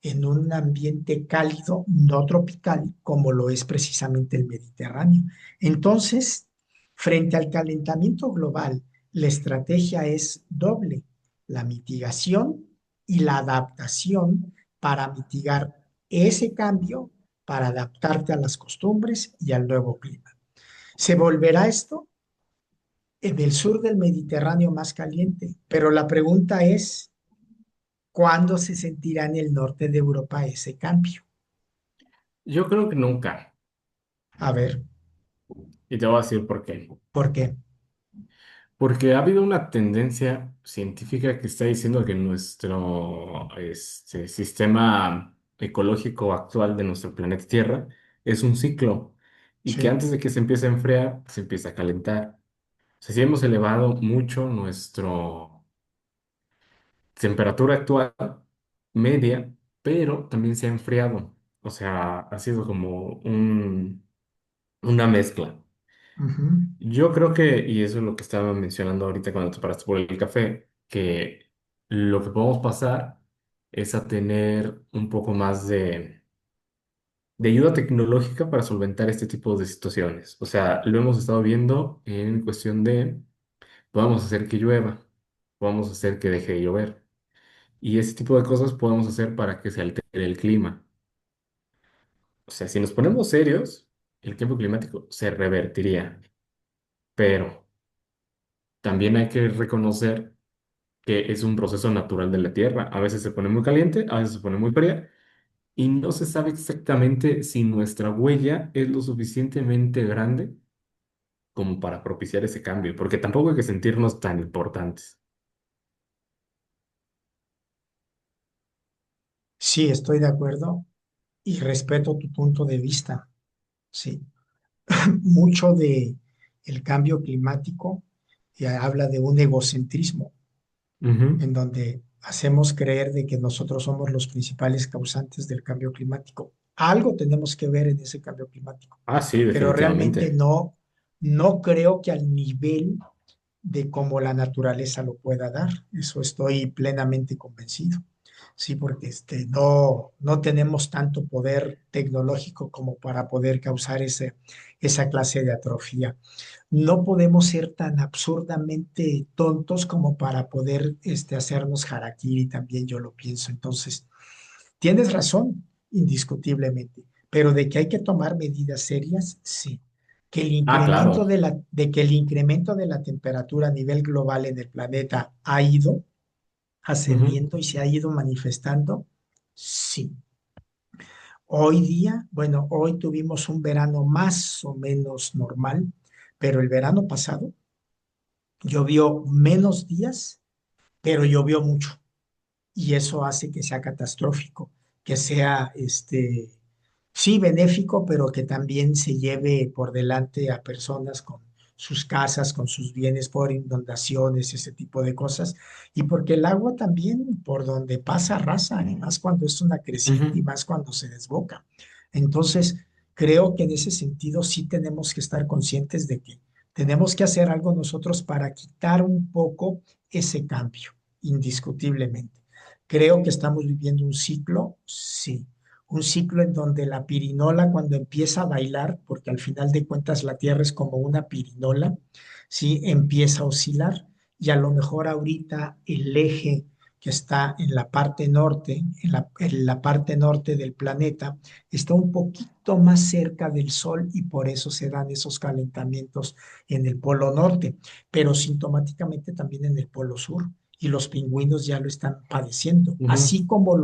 en un ambiente cálido, no tropical, como lo es precisamente el Mediterráneo. Entonces, frente al calentamiento global, la estrategia es doble, la mitigación y la adaptación para mitigar ese cambio, para adaptarte a las costumbres y al nuevo clima. ¿Se volverá esto en el sur del Mediterráneo más caliente? Pero la pregunta es, ¿cuándo se sentirá en el norte de Europa ese cambio? yo creo que nunca. A ver, Y te voy a decir por qué. ¿por qué? Porque ha habido una tendencia científica que está diciendo que nuestro sistema ecológico actual de nuestro planeta Tierra es un ciclo y que Sí. antes de que se empiece a enfriar, se empieza a calentar. O sea, sí hemos elevado mucho nuestra temperatura actual media, pero también se ha enfriado. O sea, ha sido como una mezcla. Ujú, Yo creo que, y eso es lo que estaba mencionando ahorita cuando te paraste por el café, que lo que podemos pasar es a tener un poco más de ayuda tecnológica para solventar este tipo de situaciones. O sea, lo hemos estado viendo en cuestión de, podemos hacer que llueva, podemos hacer que deje de llover. Y ese tipo de cosas podemos hacer para que se altere el clima. O sea, si nos ponemos serios, el cambio climático se revertiría, pero también hay que reconocer que es un proceso natural de la Tierra. A veces se pone muy caliente, a veces se pone muy fría, y no se sabe exactamente si nuestra huella es lo suficientemente grande como para propiciar ese cambio, porque tampoco hay que sentirnos tan importantes. sí, estoy de acuerdo y respeto tu punto de vista. Sí, mucho de el cambio climático habla de un egocentrismo Ujú. en donde hacemos creer de que nosotros somos los principales causantes del cambio climático. Algo tenemos que ver en ese cambio climático, Ah, sí, pero realmente definitivamente. no creo que al nivel de cómo la naturaleza lo pueda dar. Eso estoy plenamente convencido. Sí, porque no tenemos tanto poder tecnológico como para poder causar esa clase de atrofia. No podemos ser tan absurdamente tontos como para poder hacernos harakiri, también yo lo pienso. Entonces, tienes razón, indiscutiblemente, pero de que hay que tomar medidas serias, sí. Que el Ah, incremento claro. de que el incremento de la temperatura a nivel global en el planeta ha ido Ujú, ascendiendo y se ha ido manifestando, sí. Hoy día, bueno, hoy tuvimos un verano más o menos normal, pero el verano pasado llovió menos días, pero llovió mucho. Y eso hace que sea catastrófico, que sea, sí, benéfico, pero que también se lleve por delante a personas con sus casas, con sus bienes por inundaciones, ese tipo de cosas. Y porque el agua también por donde pasa arrasa, y más cuando es una creciente y ujú. más cuando se desboca. Entonces, creo que en ese sentido sí tenemos que estar conscientes de que tenemos que hacer algo nosotros para quitar un poco ese cambio, indiscutiblemente. Creo que estamos viviendo un ciclo, sí, un ciclo en donde la pirinola cuando empieza a bailar, porque al final de cuentas la Tierra es como una pirinola, sí, empieza a oscilar y a lo mejor ahorita el eje que está en la parte norte, en la parte norte del planeta, está un poquito más cerca del Sol y por eso se dan esos calentamientos en el polo norte, pero sintomáticamente también en el polo sur y los pingüinos ya lo están padeciendo, Ujú. así como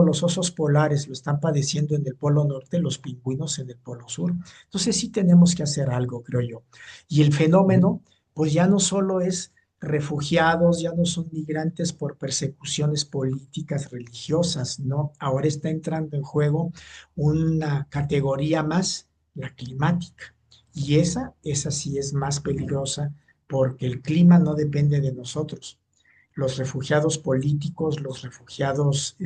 los osos polares lo están padeciendo en el polo norte, los pingüinos en el polo sur. Entonces sí tenemos que hacer algo, creo yo. Y el Ujú. fenómeno, pues ya no solo es refugiados, ya no son migrantes por persecuciones políticas, religiosas, ¿no? Ahora está entrando en juego una categoría más, la climática. Y esa sí es más peligrosa porque el clima no depende de nosotros. Los refugiados políticos, los refugiados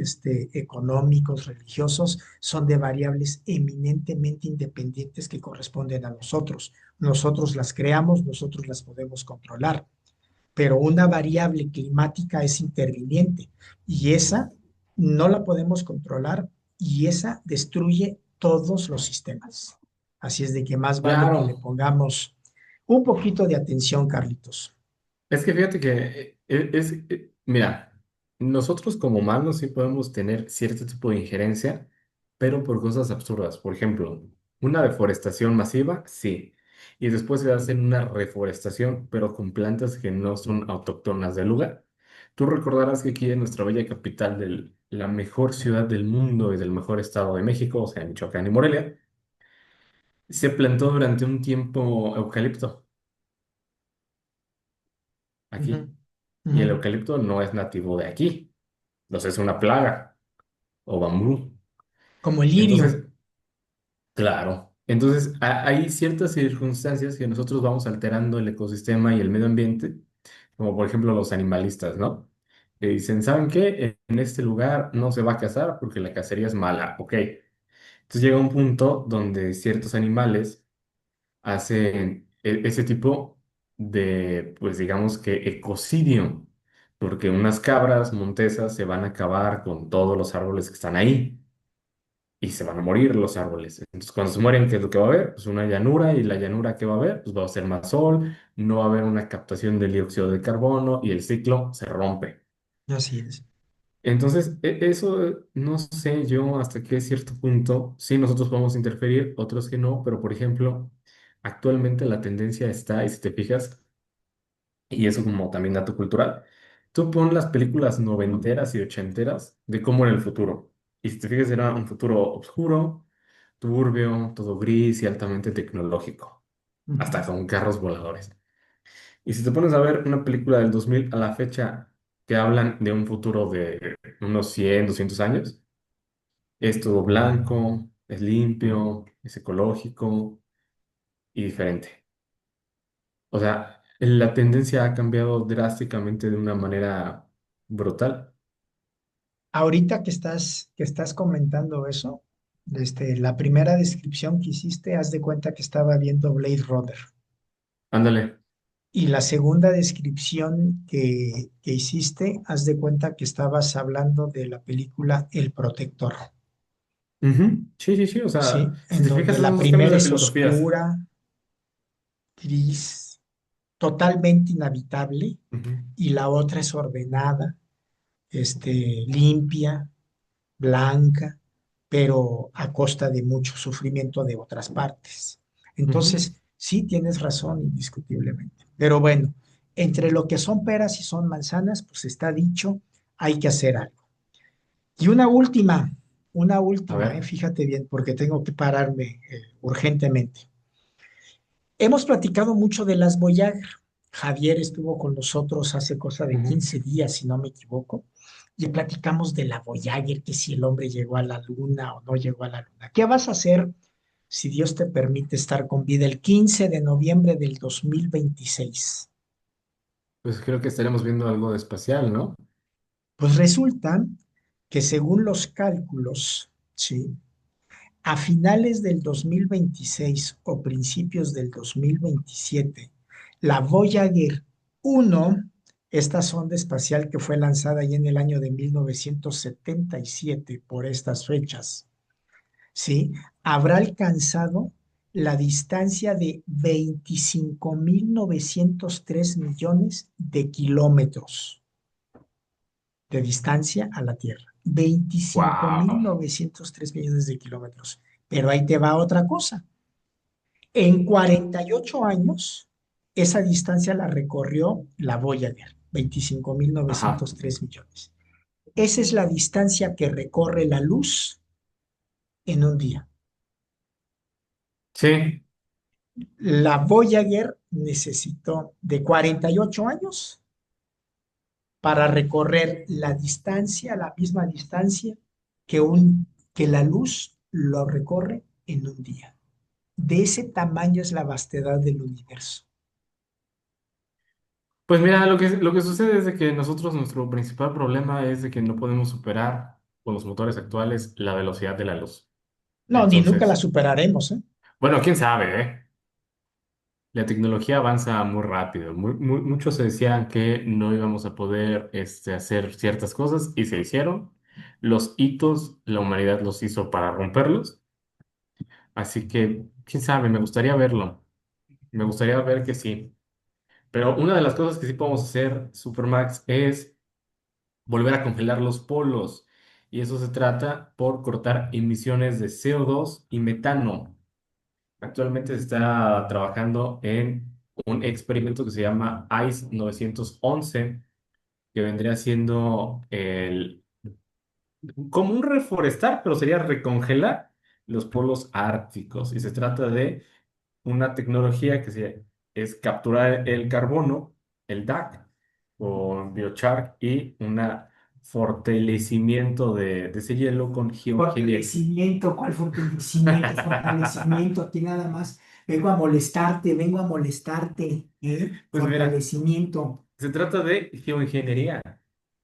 económicos, religiosos, son de variables eminentemente independientes que corresponden a nosotros. Nosotros las creamos, nosotros las podemos controlar, pero una variable climática es interviniente y esa no la podemos controlar y esa destruye todos los sistemas. Así es de que más vale que le Claro. pongamos un poquito de atención, Carlitos. Es que fíjate que mira, nosotros como humanos sí podemos tener cierto tipo de injerencia, pero por cosas absurdas. Por ejemplo, una deforestación masiva, sí. Y después se hace una reforestación, pero con plantas que no son autóctonas del lugar. Tú recordarás que aquí en nuestra bella capital de la mejor ciudad del mundo y del mejor estado de México, o sea, Michoacán y Morelia, se plantó durante un tiempo eucalipto Ujú, aquí. Y ujú. el eucalipto no es nativo de aquí. Entonces es una plaga o bambú. Como el lirio. Entonces, claro. Entonces hay ciertas circunstancias que nosotros vamos alterando el ecosistema y el medio ambiente, como por ejemplo los animalistas, ¿no? Que dicen, ¿saben qué? En este lugar no se va a cazar porque la cacería es mala. Ok. Entonces llega un punto donde ciertos animales hacen ese tipo de, pues digamos que ecocidio, porque unas cabras montesas se van a acabar con todos los árboles que están ahí y se van a morir los árboles. Entonces, cuando se mueren, ¿qué es lo que va a haber? Pues una llanura, y la llanura que va a haber, pues va a ser más sol, no va a haber una captación del dióxido de carbono y el ciclo se rompe. Así es. Entonces, eso no sé yo hasta qué cierto punto, sí nosotros podemos interferir, otros que no, pero por ejemplo, actualmente la tendencia está, y si te fijas, y eso como también dato cultural, tú pon las películas noventeras y ochenteras de cómo era el futuro. Y si te fijas, era un futuro oscuro, turbio, todo gris y altamente tecnológico, Ujú. hasta con carros voladores. Y si te pones a ver una película del 2000 a la fecha que hablan de un futuro de unos 100 200 años, es todo blanco, es limpio, es ecológico y diferente. O sea, la tendencia ha cambiado drásticamente de una manera brutal. Ahorita que estás comentando eso, la primera descripción que hiciste, haz de cuenta que estaba viendo Blade Runner. Ándale. Y la segunda descripción que hiciste, haz de cuenta que estabas hablando de la película El Protector, Ujú. Sí, sí, sí. O sea, ¿sí? si En te fijas, donde esos la dos cambios primera de es filosofías. oscura, gris, totalmente inhabitable, Ujú, y la otra es ordenada, limpia, blanca, pero a costa de mucho sufrimiento de otras partes. ujú. Entonces, sí tienes razón, indiscutiblemente. Pero bueno, entre lo que son peras y son manzanas, pues está dicho, hay que hacer algo. Y una A última, ver. fíjate bien, porque tengo que pararme urgentemente. Hemos platicado mucho de las Voyager. Javier estuvo con nosotros hace cosa de Ujú. 15 días, si no me equivoco, y platicamos de la Voyager, que si el hombre llegó a la luna o no llegó a la luna. ¿Qué vas a hacer si Dios te permite estar con vida el 15 de noviembre del 2026? Pues creo que estaremos viendo algo de espacial, ¿no? Pues resulta que según los cálculos, ¿sí? A finales del 2026 o principios del 2027, la Voyager 1 Esta sonda espacial que fue lanzada ya en el año de 1977 por estas fechas, ¿sí? Habrá alcanzado la distancia de 25.903 millones de kilómetros de distancia a la Tierra. veinticinco mil Wow. novecientos tres millones de kilómetros. Pero ahí te va otra cosa. En 48 años, esa distancia la recorrió la Voyager, veinticinco mil Ajá. novecientos tres millones. Esa es la distancia que recorre la luz en un día. Sí. La Voyager necesitó de 48 años para recorrer la distancia, la misma distancia que la luz lo recorre en un día. De ese tamaño es la vastedad del universo. Pues mira, lo que sucede es de que nosotros, nuestro principal problema es de que no podemos superar con los motores actuales la velocidad de la luz. No, ni nunca la Entonces, superaremos, ¿eh? bueno, quién sabe, ¿eh? La tecnología avanza muy rápido. Muchos se decían que no íbamos a poder hacer ciertas cosas y se hicieron. Los hitos, la humanidad los hizo para romperlos. Así que, quién sabe, me gustaría verlo. Me gustaría ver que sí. Pero una de las cosas que sí podemos hacer, Supermax, es volver a congelar los polos. Y eso se trata por cortar emisiones de CO2 y metano. Actualmente se está trabajando en un experimento que se llama ICE 911, que vendría siendo como un reforestar, pero sería recongelar los polos árticos. Y se trata de una tecnología es capturar el carbono, el DAC, con biochar y un fortalecimiento de ese hielo con geoingeniería. Fortalecimiento, ¿cuál fortalecimiento? Fortalecimiento, aquí nada más. Vengo a molestarte, ¿eh? Pues mira, Fortalecimiento, se trata de geoingeniería.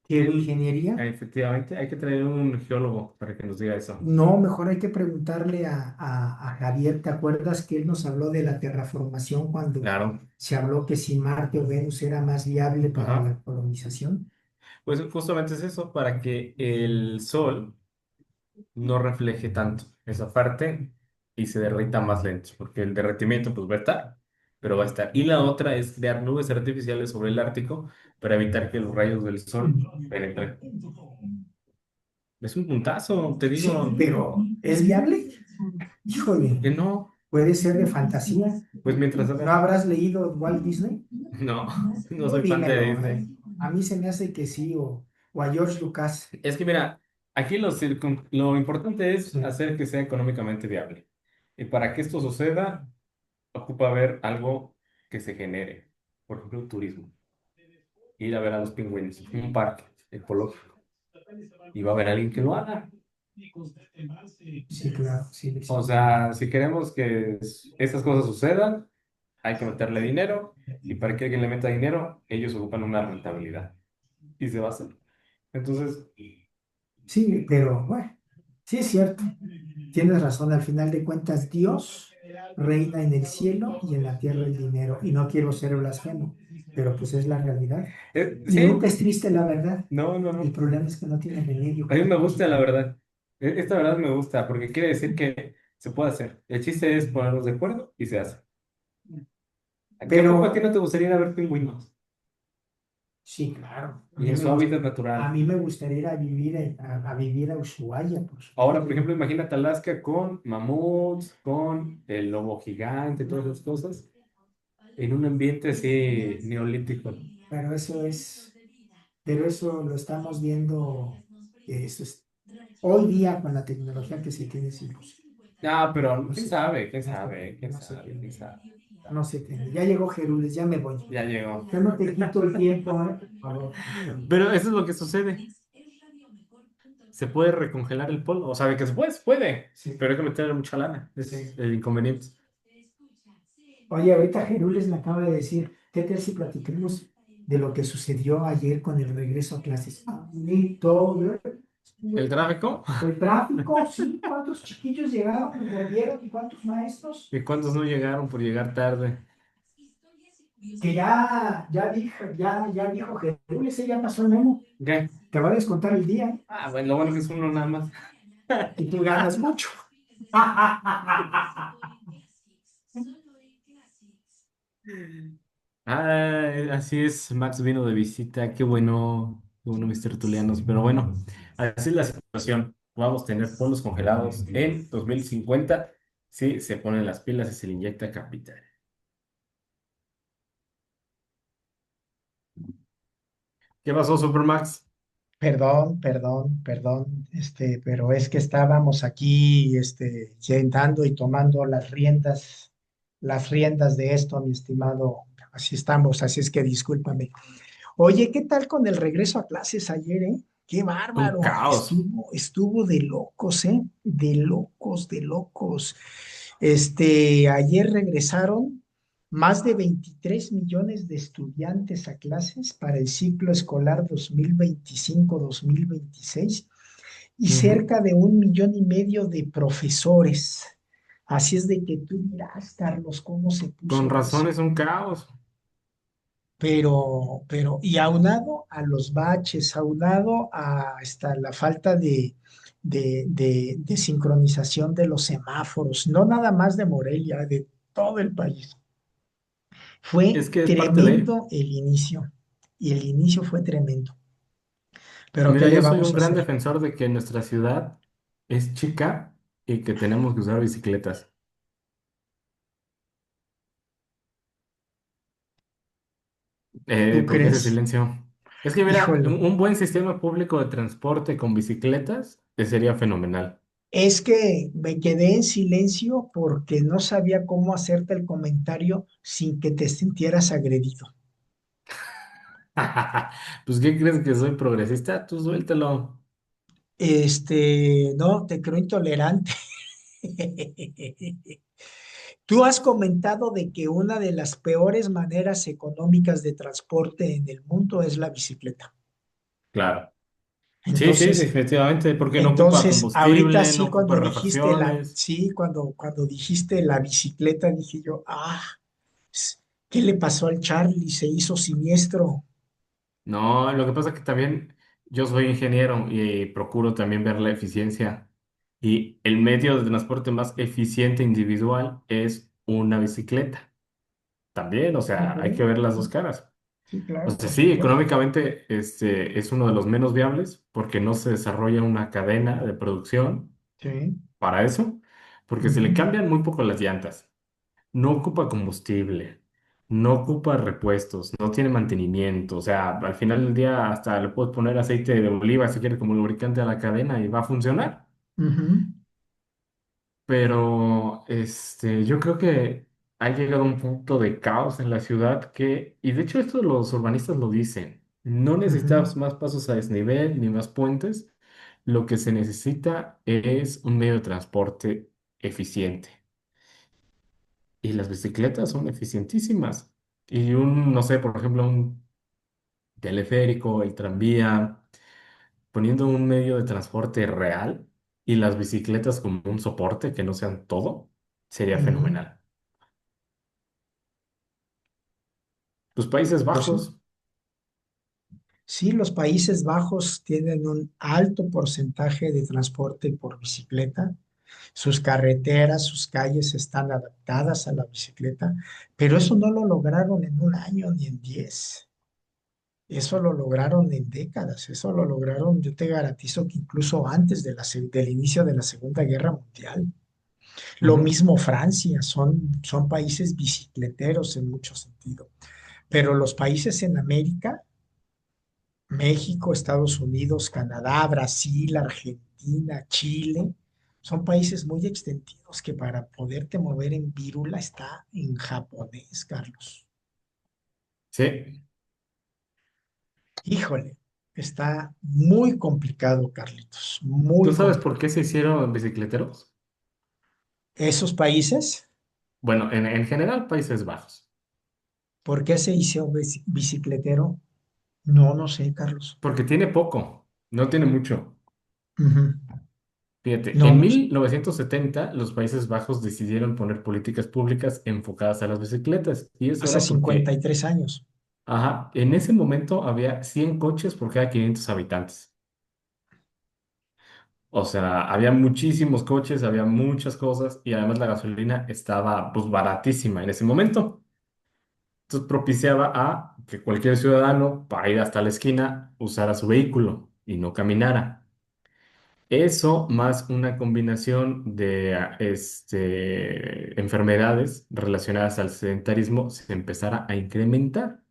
geoingeniería. Efectivamente, hay que traer un geólogo para que nos diga eso. No, mejor hay que preguntarle a Javier. ¿Te acuerdas que él nos habló de la terraformación cuando Claro. se habló que si Marte o Venus era más viable para Ajá. la colonización? Pues justamente es eso, para que el sol no refleje tanto esa parte y se derrita más lento, porque el derretimiento pues va a estar, pero va a estar. Y la otra es crear nubes artificiales sobre el Ártico para evitar que los rayos del sol penetren. Es un puntazo, te Sí, digo, pero ¿es viable? Híjole, que no. puede ser de fantasía. Pues mientras, a ¿No ver, habrás leído Walt Disney? no, no Tú soy fan de dímelo, ¿eh? Disney. A mí se me hace que sí, o a George Lucas. Es que mira, aquí lo importante es Sí. hacer que sea económicamente viable. Y para que esto suceda, ocupa ver algo que se genere. Por ejemplo, turismo. Ir a ver a los pingüinos en un parque ecológico. Y va a haber alguien que lo haga. Sí, claro, sí, O sí. sea, si queremos que estas cosas sucedan, hay que meterle dinero. Y para que alguien le meta dinero, ellos ocupan una rentabilidad. Y se va a hacer. Entonces, Sí, pero bueno, sí es cierto. Tienes razón, al final de cuentas, Dios reina en el cielo y en la tierra el dinero. Y no quiero ser blasfemo, pero pues es la realidad. Y sí, nunca es triste la verdad. no, no, El no. problema es que no tiene remedio A mí cada me cosa. gusta la verdad. Esta verdad me gusta porque quiere decir que se puede hacer. El chiste es ponernos de acuerdo y se hace. ¿A qué poco a ti Pero no te gustaría ir a ver pingüinos? sí, claro. Y en su hábitat A natural. mí me gustaría ir a vivir a vivir a Ushuaia, por Ahora, por supuesto. ejemplo, imagínate Alaska con mamuts, con el lobo gigante, todas esas cosas, en un ambiente así neolítico. Pero pero eso lo estamos viendo, eso es, hoy día con la tecnología que se tiene es imposible. Ah, pero No quién se sabe, tiene, quién sabe, quién no se sabe, quién tiene, sabe. no se tiene. Ya llegó Jerules, ya me voy. Ya llegó. Yo no te quito el tiempo, por favor. Pero eso es lo que sucede. Se puede recongelar el polvo. O sea, de que se puede, Sí, pero hay que meterle mucha lana. Es sí. el inconveniente. Oye, ahorita Jerules me acaba de decir, ¿qué tal si platicamos de lo que sucedió ayer con el regreso a clases? Bonito, ¿El tráfico? el tráfico, sí, ¿cuántos chiquillos llegaron y volvieron y cuántos maestros? ¿Y cuántos no llegaron por llegar tarde? Que ya dijo Jesús, ese ya pasó el memo. ¿Qué? Te va a descontar el día, ¿eh? Ah, bueno, lo bueno que es uno nada más. Y tú ganas mucho. Ah, así es, Max vino de visita, qué bueno, mis tertulianos. Pero bueno, así es la situación. Vamos a tener polos congelados en 2050 si se ponen las pilas y se le inyecta capital. ¿Qué pasó, Supermax? Perdón, perdón, perdón, pero es que estábamos aquí, sentando y tomando las riendas de esto, mi estimado. Así estamos, así es que discúlpame. Oye, ¿qué tal con el regreso a clases ayer, eh? Qué Un bárbaro, caos. estuvo de locos, ¿eh? De locos, de locos. Ayer regresaron más de 23 millones de estudiantes a clases para el ciclo escolar 2025-2026 y Ujú. cerca de 1,5 millones de profesores. Así es de que tú dirás, Carlos, cómo se Con puso razón eso. es un caos. Y aunado a los baches, aunado a hasta la falta de sincronización de los semáforos, no nada más de Morelia, de todo el país. Fue Es que es parte de... tremendo el inicio, y el inicio fue tremendo. Pero ¿qué Mira, le yo soy vamos un a gran hacer? defensor de que nuestra ciudad es chica y que tenemos que usar bicicletas. ¿Tú ¿Por qué ese crees? silencio? Es que mira, Híjole, un buen sistema público de transporte con bicicletas sería fenomenal. es que me quedé en silencio porque no sabía cómo hacerte el comentario sin que te sintieras agredido. Pues, ¿qué crees que soy progresista? Tú suéltalo. No, te creo intolerante. Tú has comentado de que una de las peores maneras económicas de transporte en el mundo es la bicicleta. Claro. Sí, sí, Entonces, definitivamente, porque no ocupa ahorita combustible, no sí, ocupa cuando dijiste refacciones. cuando dijiste la bicicleta, dije yo, ¿qué le pasó al Charlie? Se hizo siniestro. No, lo que pasa es que también yo soy ingeniero y procuro también ver la eficiencia. Y el medio de transporte más eficiente individual es una bicicleta. También, o Ok, sea, hay que ver las dos sí, caras. sí, O claro, sea, por sí, supuesto. económicamente es uno de los menos viables porque no se desarrolla una cadena de producción Sí. para eso, porque se le Ujú, cambian muy poco las llantas. No ocupa combustible, no ocupa repuestos, no tiene mantenimiento. O sea, al final del día hasta le puedes poner aceite de oliva si quieres como lubricante a la cadena y va a funcionar. ujú, Pero yo creo que ha llegado un punto de caos en la ciudad y de hecho esto los urbanistas lo dicen, no ujú, necesitas más pasos a desnivel ni más puentes, lo que se necesita es un medio de transporte eficiente. Y las bicicletas son eficientísimas. Y no sé, por ejemplo, un teleférico, el tranvía, poniendo un medio de transporte real y las bicicletas como un soporte que no sean todo, sería ujú. fenomenal. Los Países Pues sí. Bajos, Sí, los Países Bajos tienen un alto porcentaje de transporte por bicicleta. Sus carreteras, sus calles están adaptadas a la bicicleta, pero eso no lo lograron en un año ni en 10. Eso lo lograron en décadas. Eso lo lograron, yo te garantizo que incluso antes del inicio de la Segunda Guerra Mundial. Lo ujú, mismo Francia, son países bicicleteros en mucho sentido. Pero los países en América, México, Estados Unidos, Canadá, Brasil, Argentina, Chile, son países muy extendidos que para poderte mover en vírula está en japonés, Carlos. sí. Híjole, está muy complicado, Carlitos, ¿Tú muy sabes por qué complicado. se hicieron bicicleteros? Esos países, Bueno, en general Países Bajos, ¿por qué se hizo bicicletero? No, no sé, Carlos. porque tiene poco, no tiene mucho. Ujú. Fíjate, No, en no sé. 1970 los Países Bajos decidieron poner políticas públicas enfocadas a las bicicletas y eso Hace era porque, 53 años. ajá, en ese momento había 100 coches por cada 500 habitantes. O sea, había muchísimos coches, había muchas cosas y además la gasolina estaba pues baratísima en ese momento. Entonces propiciaba a que cualquier ciudadano para ir hasta la esquina usara su vehículo y no caminara. Eso más una combinación de enfermedades relacionadas al sedentarismo se empezara a incrementar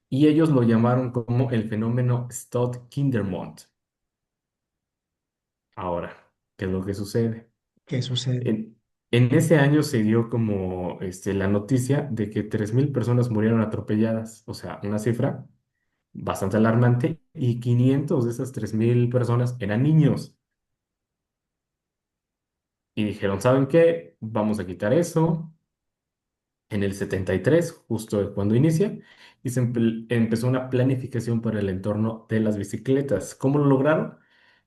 y ellos lo llamaron como el fenómeno Stott-Kindermont. Ahora, ¿qué es lo que sucede? ¿Qué sucede? En ese año se dio como la noticia de que 3.000 personas murieron atropelladas, o sea, una cifra bastante alarmante, y 500 de esas 3.000 personas eran niños. Y dijeron, ¿saben qué? Vamos a quitar eso. En el 73, justo cuando inicia, y empezó una planificación para el entorno de las bicicletas. ¿Cómo lo lograron?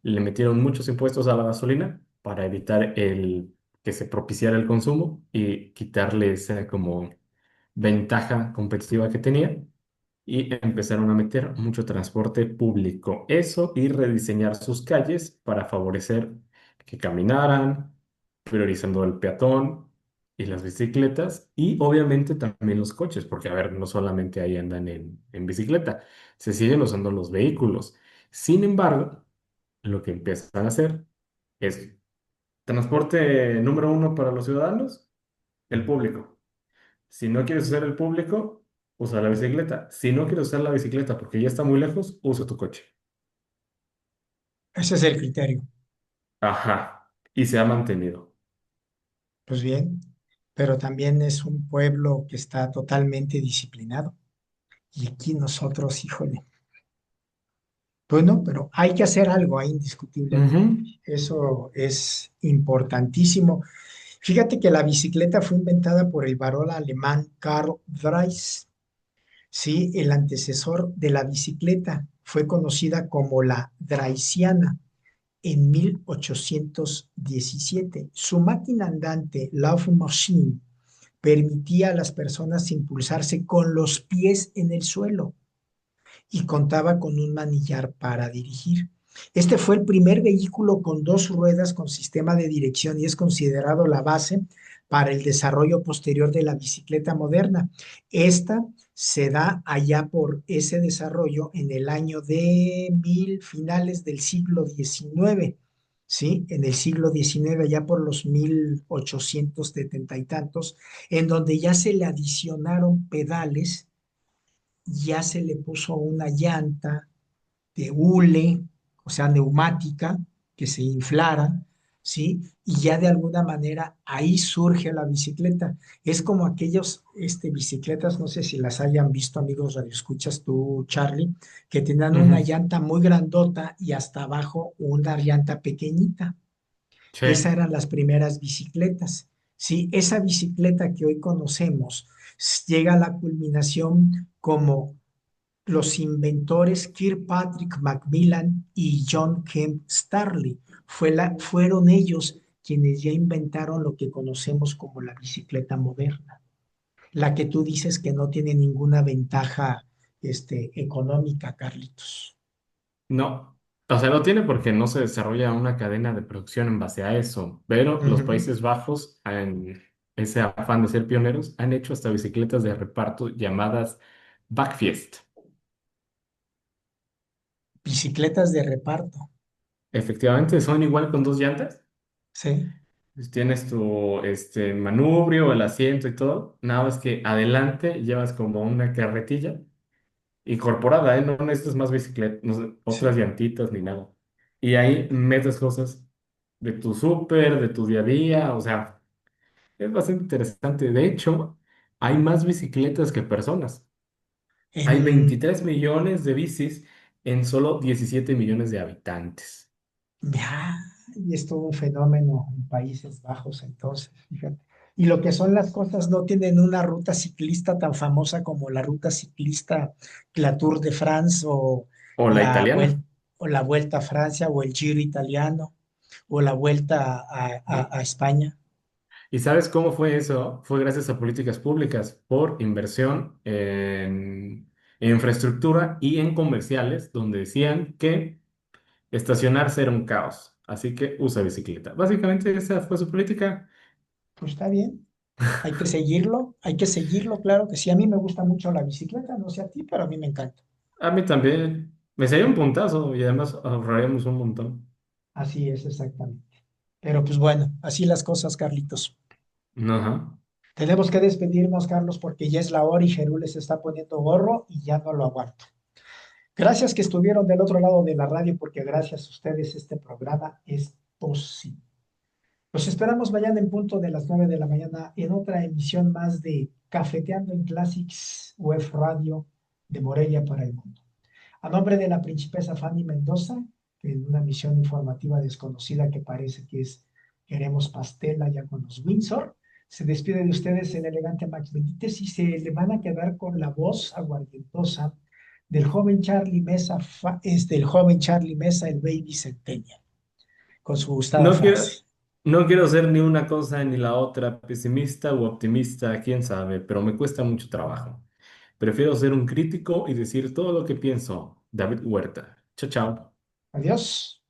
Le metieron muchos impuestos a la gasolina para evitar que se propiciara el consumo y quitarle esa como ventaja competitiva que tenía y empezaron a meter mucho transporte público. Eso y rediseñar sus calles para favorecer que caminaran, priorizando el peatón y las bicicletas y obviamente también los coches, porque a ver, no solamente ahí andan en bicicleta, se siguen usando los vehículos. Sin embargo, lo que empiezan a hacer es transporte número uno para los ciudadanos, el público. Si no quieres usar el público, usa la bicicleta. Si no quieres usar la bicicleta porque ya está muy lejos, usa tu coche. Ese es el criterio. Ajá. Y se ha mantenido. Pues bien, pero también es un pueblo que está totalmente disciplinado. Y aquí nosotros, híjole, bueno, pero hay que hacer algo ahí indiscutiblemente. Ujú. Eso es importantísimo. Fíjate que la bicicleta fue inventada por el varón alemán Karl Drais, sí, el antecesor de la bicicleta. Fue conocida como la Draisiana en 1817. Su máquina andante, Laufmaschine, permitía a las personas impulsarse con los pies en el suelo y contaba con un manillar para dirigir. Este fue el primer vehículo con dos ruedas con sistema de dirección y es considerado la base para el desarrollo posterior de la bicicleta moderna. Esta se da allá por ese desarrollo en el año de finales del siglo XIX, ¿sí? En el siglo XIX, allá por los 1870 y tantos, en donde ya se le adicionaron pedales, ya se le puso una llanta de hule, o sea, neumática, que se inflara, ¿sí? Y ya de alguna manera ahí surge la bicicleta. Es como aquellos bicicletas, no sé si las hayan visto, amigos radioescuchas, tú, Charlie, que tenían una Ujú. llanta muy grandota y hasta abajo una llanta pequeñita. Sí. Esas eran las primeras bicicletas. ¿Sí? Esa bicicleta que hoy conocemos llega a la culminación como los inventores Kirkpatrick Macmillan y John Kemp Starley. Fueron ellos quienes ya inventaron lo que conocemos como la bicicleta moderna, la que tú dices que no tiene ninguna ventaja económica, Carlitos. No. O sea, lo tiene porque no se desarrolla una cadena de producción en base a eso. Pero los Ujú. Países Bajos, en ese afán de ser pioneros, han hecho hasta bicicletas de reparto llamadas Backfiest. Bicicletas de reparto, Efectivamente, son igual con dos llantas. ¿sí? Pues tienes tu manubrio, el asiento y todo. Nada más que adelante llevas como una carretilla incorporada, ¿eh? No necesitas más bicicleta, otras Sí. llantitas ni nada. Y ahí metes cosas de tu súper, de tu día a día. O sea, es bastante interesante. De hecho, hay más bicicletas que personas. Hay En, 23 millones de bicis en solo 17 millones de habitantes. ya, y es todo un fenómeno en Países Bajos, entonces, fíjate. Y lo que son las cosas no tienen una ruta ciclista tan famosa como la ruta ciclista, la Tour de France O la la, italiana. vuel- o la Vuelta a Francia o el Giro italiano. o la vuelta a España. ¿Y sabes cómo fue eso? Fue gracias a políticas públicas por inversión en infraestructura y en comerciales, donde decían que estacionarse era un caos. Así que usa bicicleta. Básicamente esa fue su política. Pues está bien, hay que seguirlo, claro que sí. A mí me gusta mucho la bicicleta, no sé a ti, pero a mí me encanta. A mí también. Me salió un puntazo y además ahorraríamos un montón. Así es, exactamente. Pero pues bueno, así las cosas, Carlitos. Ajá. Tenemos que despedirnos, Carlos, porque ya es la hora y Jerú se está poniendo gorro y ya no lo aguanto. Gracias que estuvieron del otro lado de la radio, porque gracias a ustedes este programa es posible. Los esperamos mañana en punto de las 9 de la mañana en otra emisión más de Cafeteando en Classics Web Radio de Morelia para el Mundo. A nombre de la principesa Fanny Mendoza, en una misión informativa desconocida que parece que es Queremos Pastel allá con los Windsor, se despide de ustedes el elegante Max Benítez y se le van a quedar con la voz aguardientosa del joven Charlie Mesa, del joven Charlie Mesa, el Baby Centennial, con su gustada No quiero, frase. no quiero ser ni una cosa ni la otra, pesimista u optimista, quién sabe, pero me cuesta mucho trabajo. Prefiero ser un crítico y decir todo lo que pienso. David Huerta. Chao, chao. Adiós.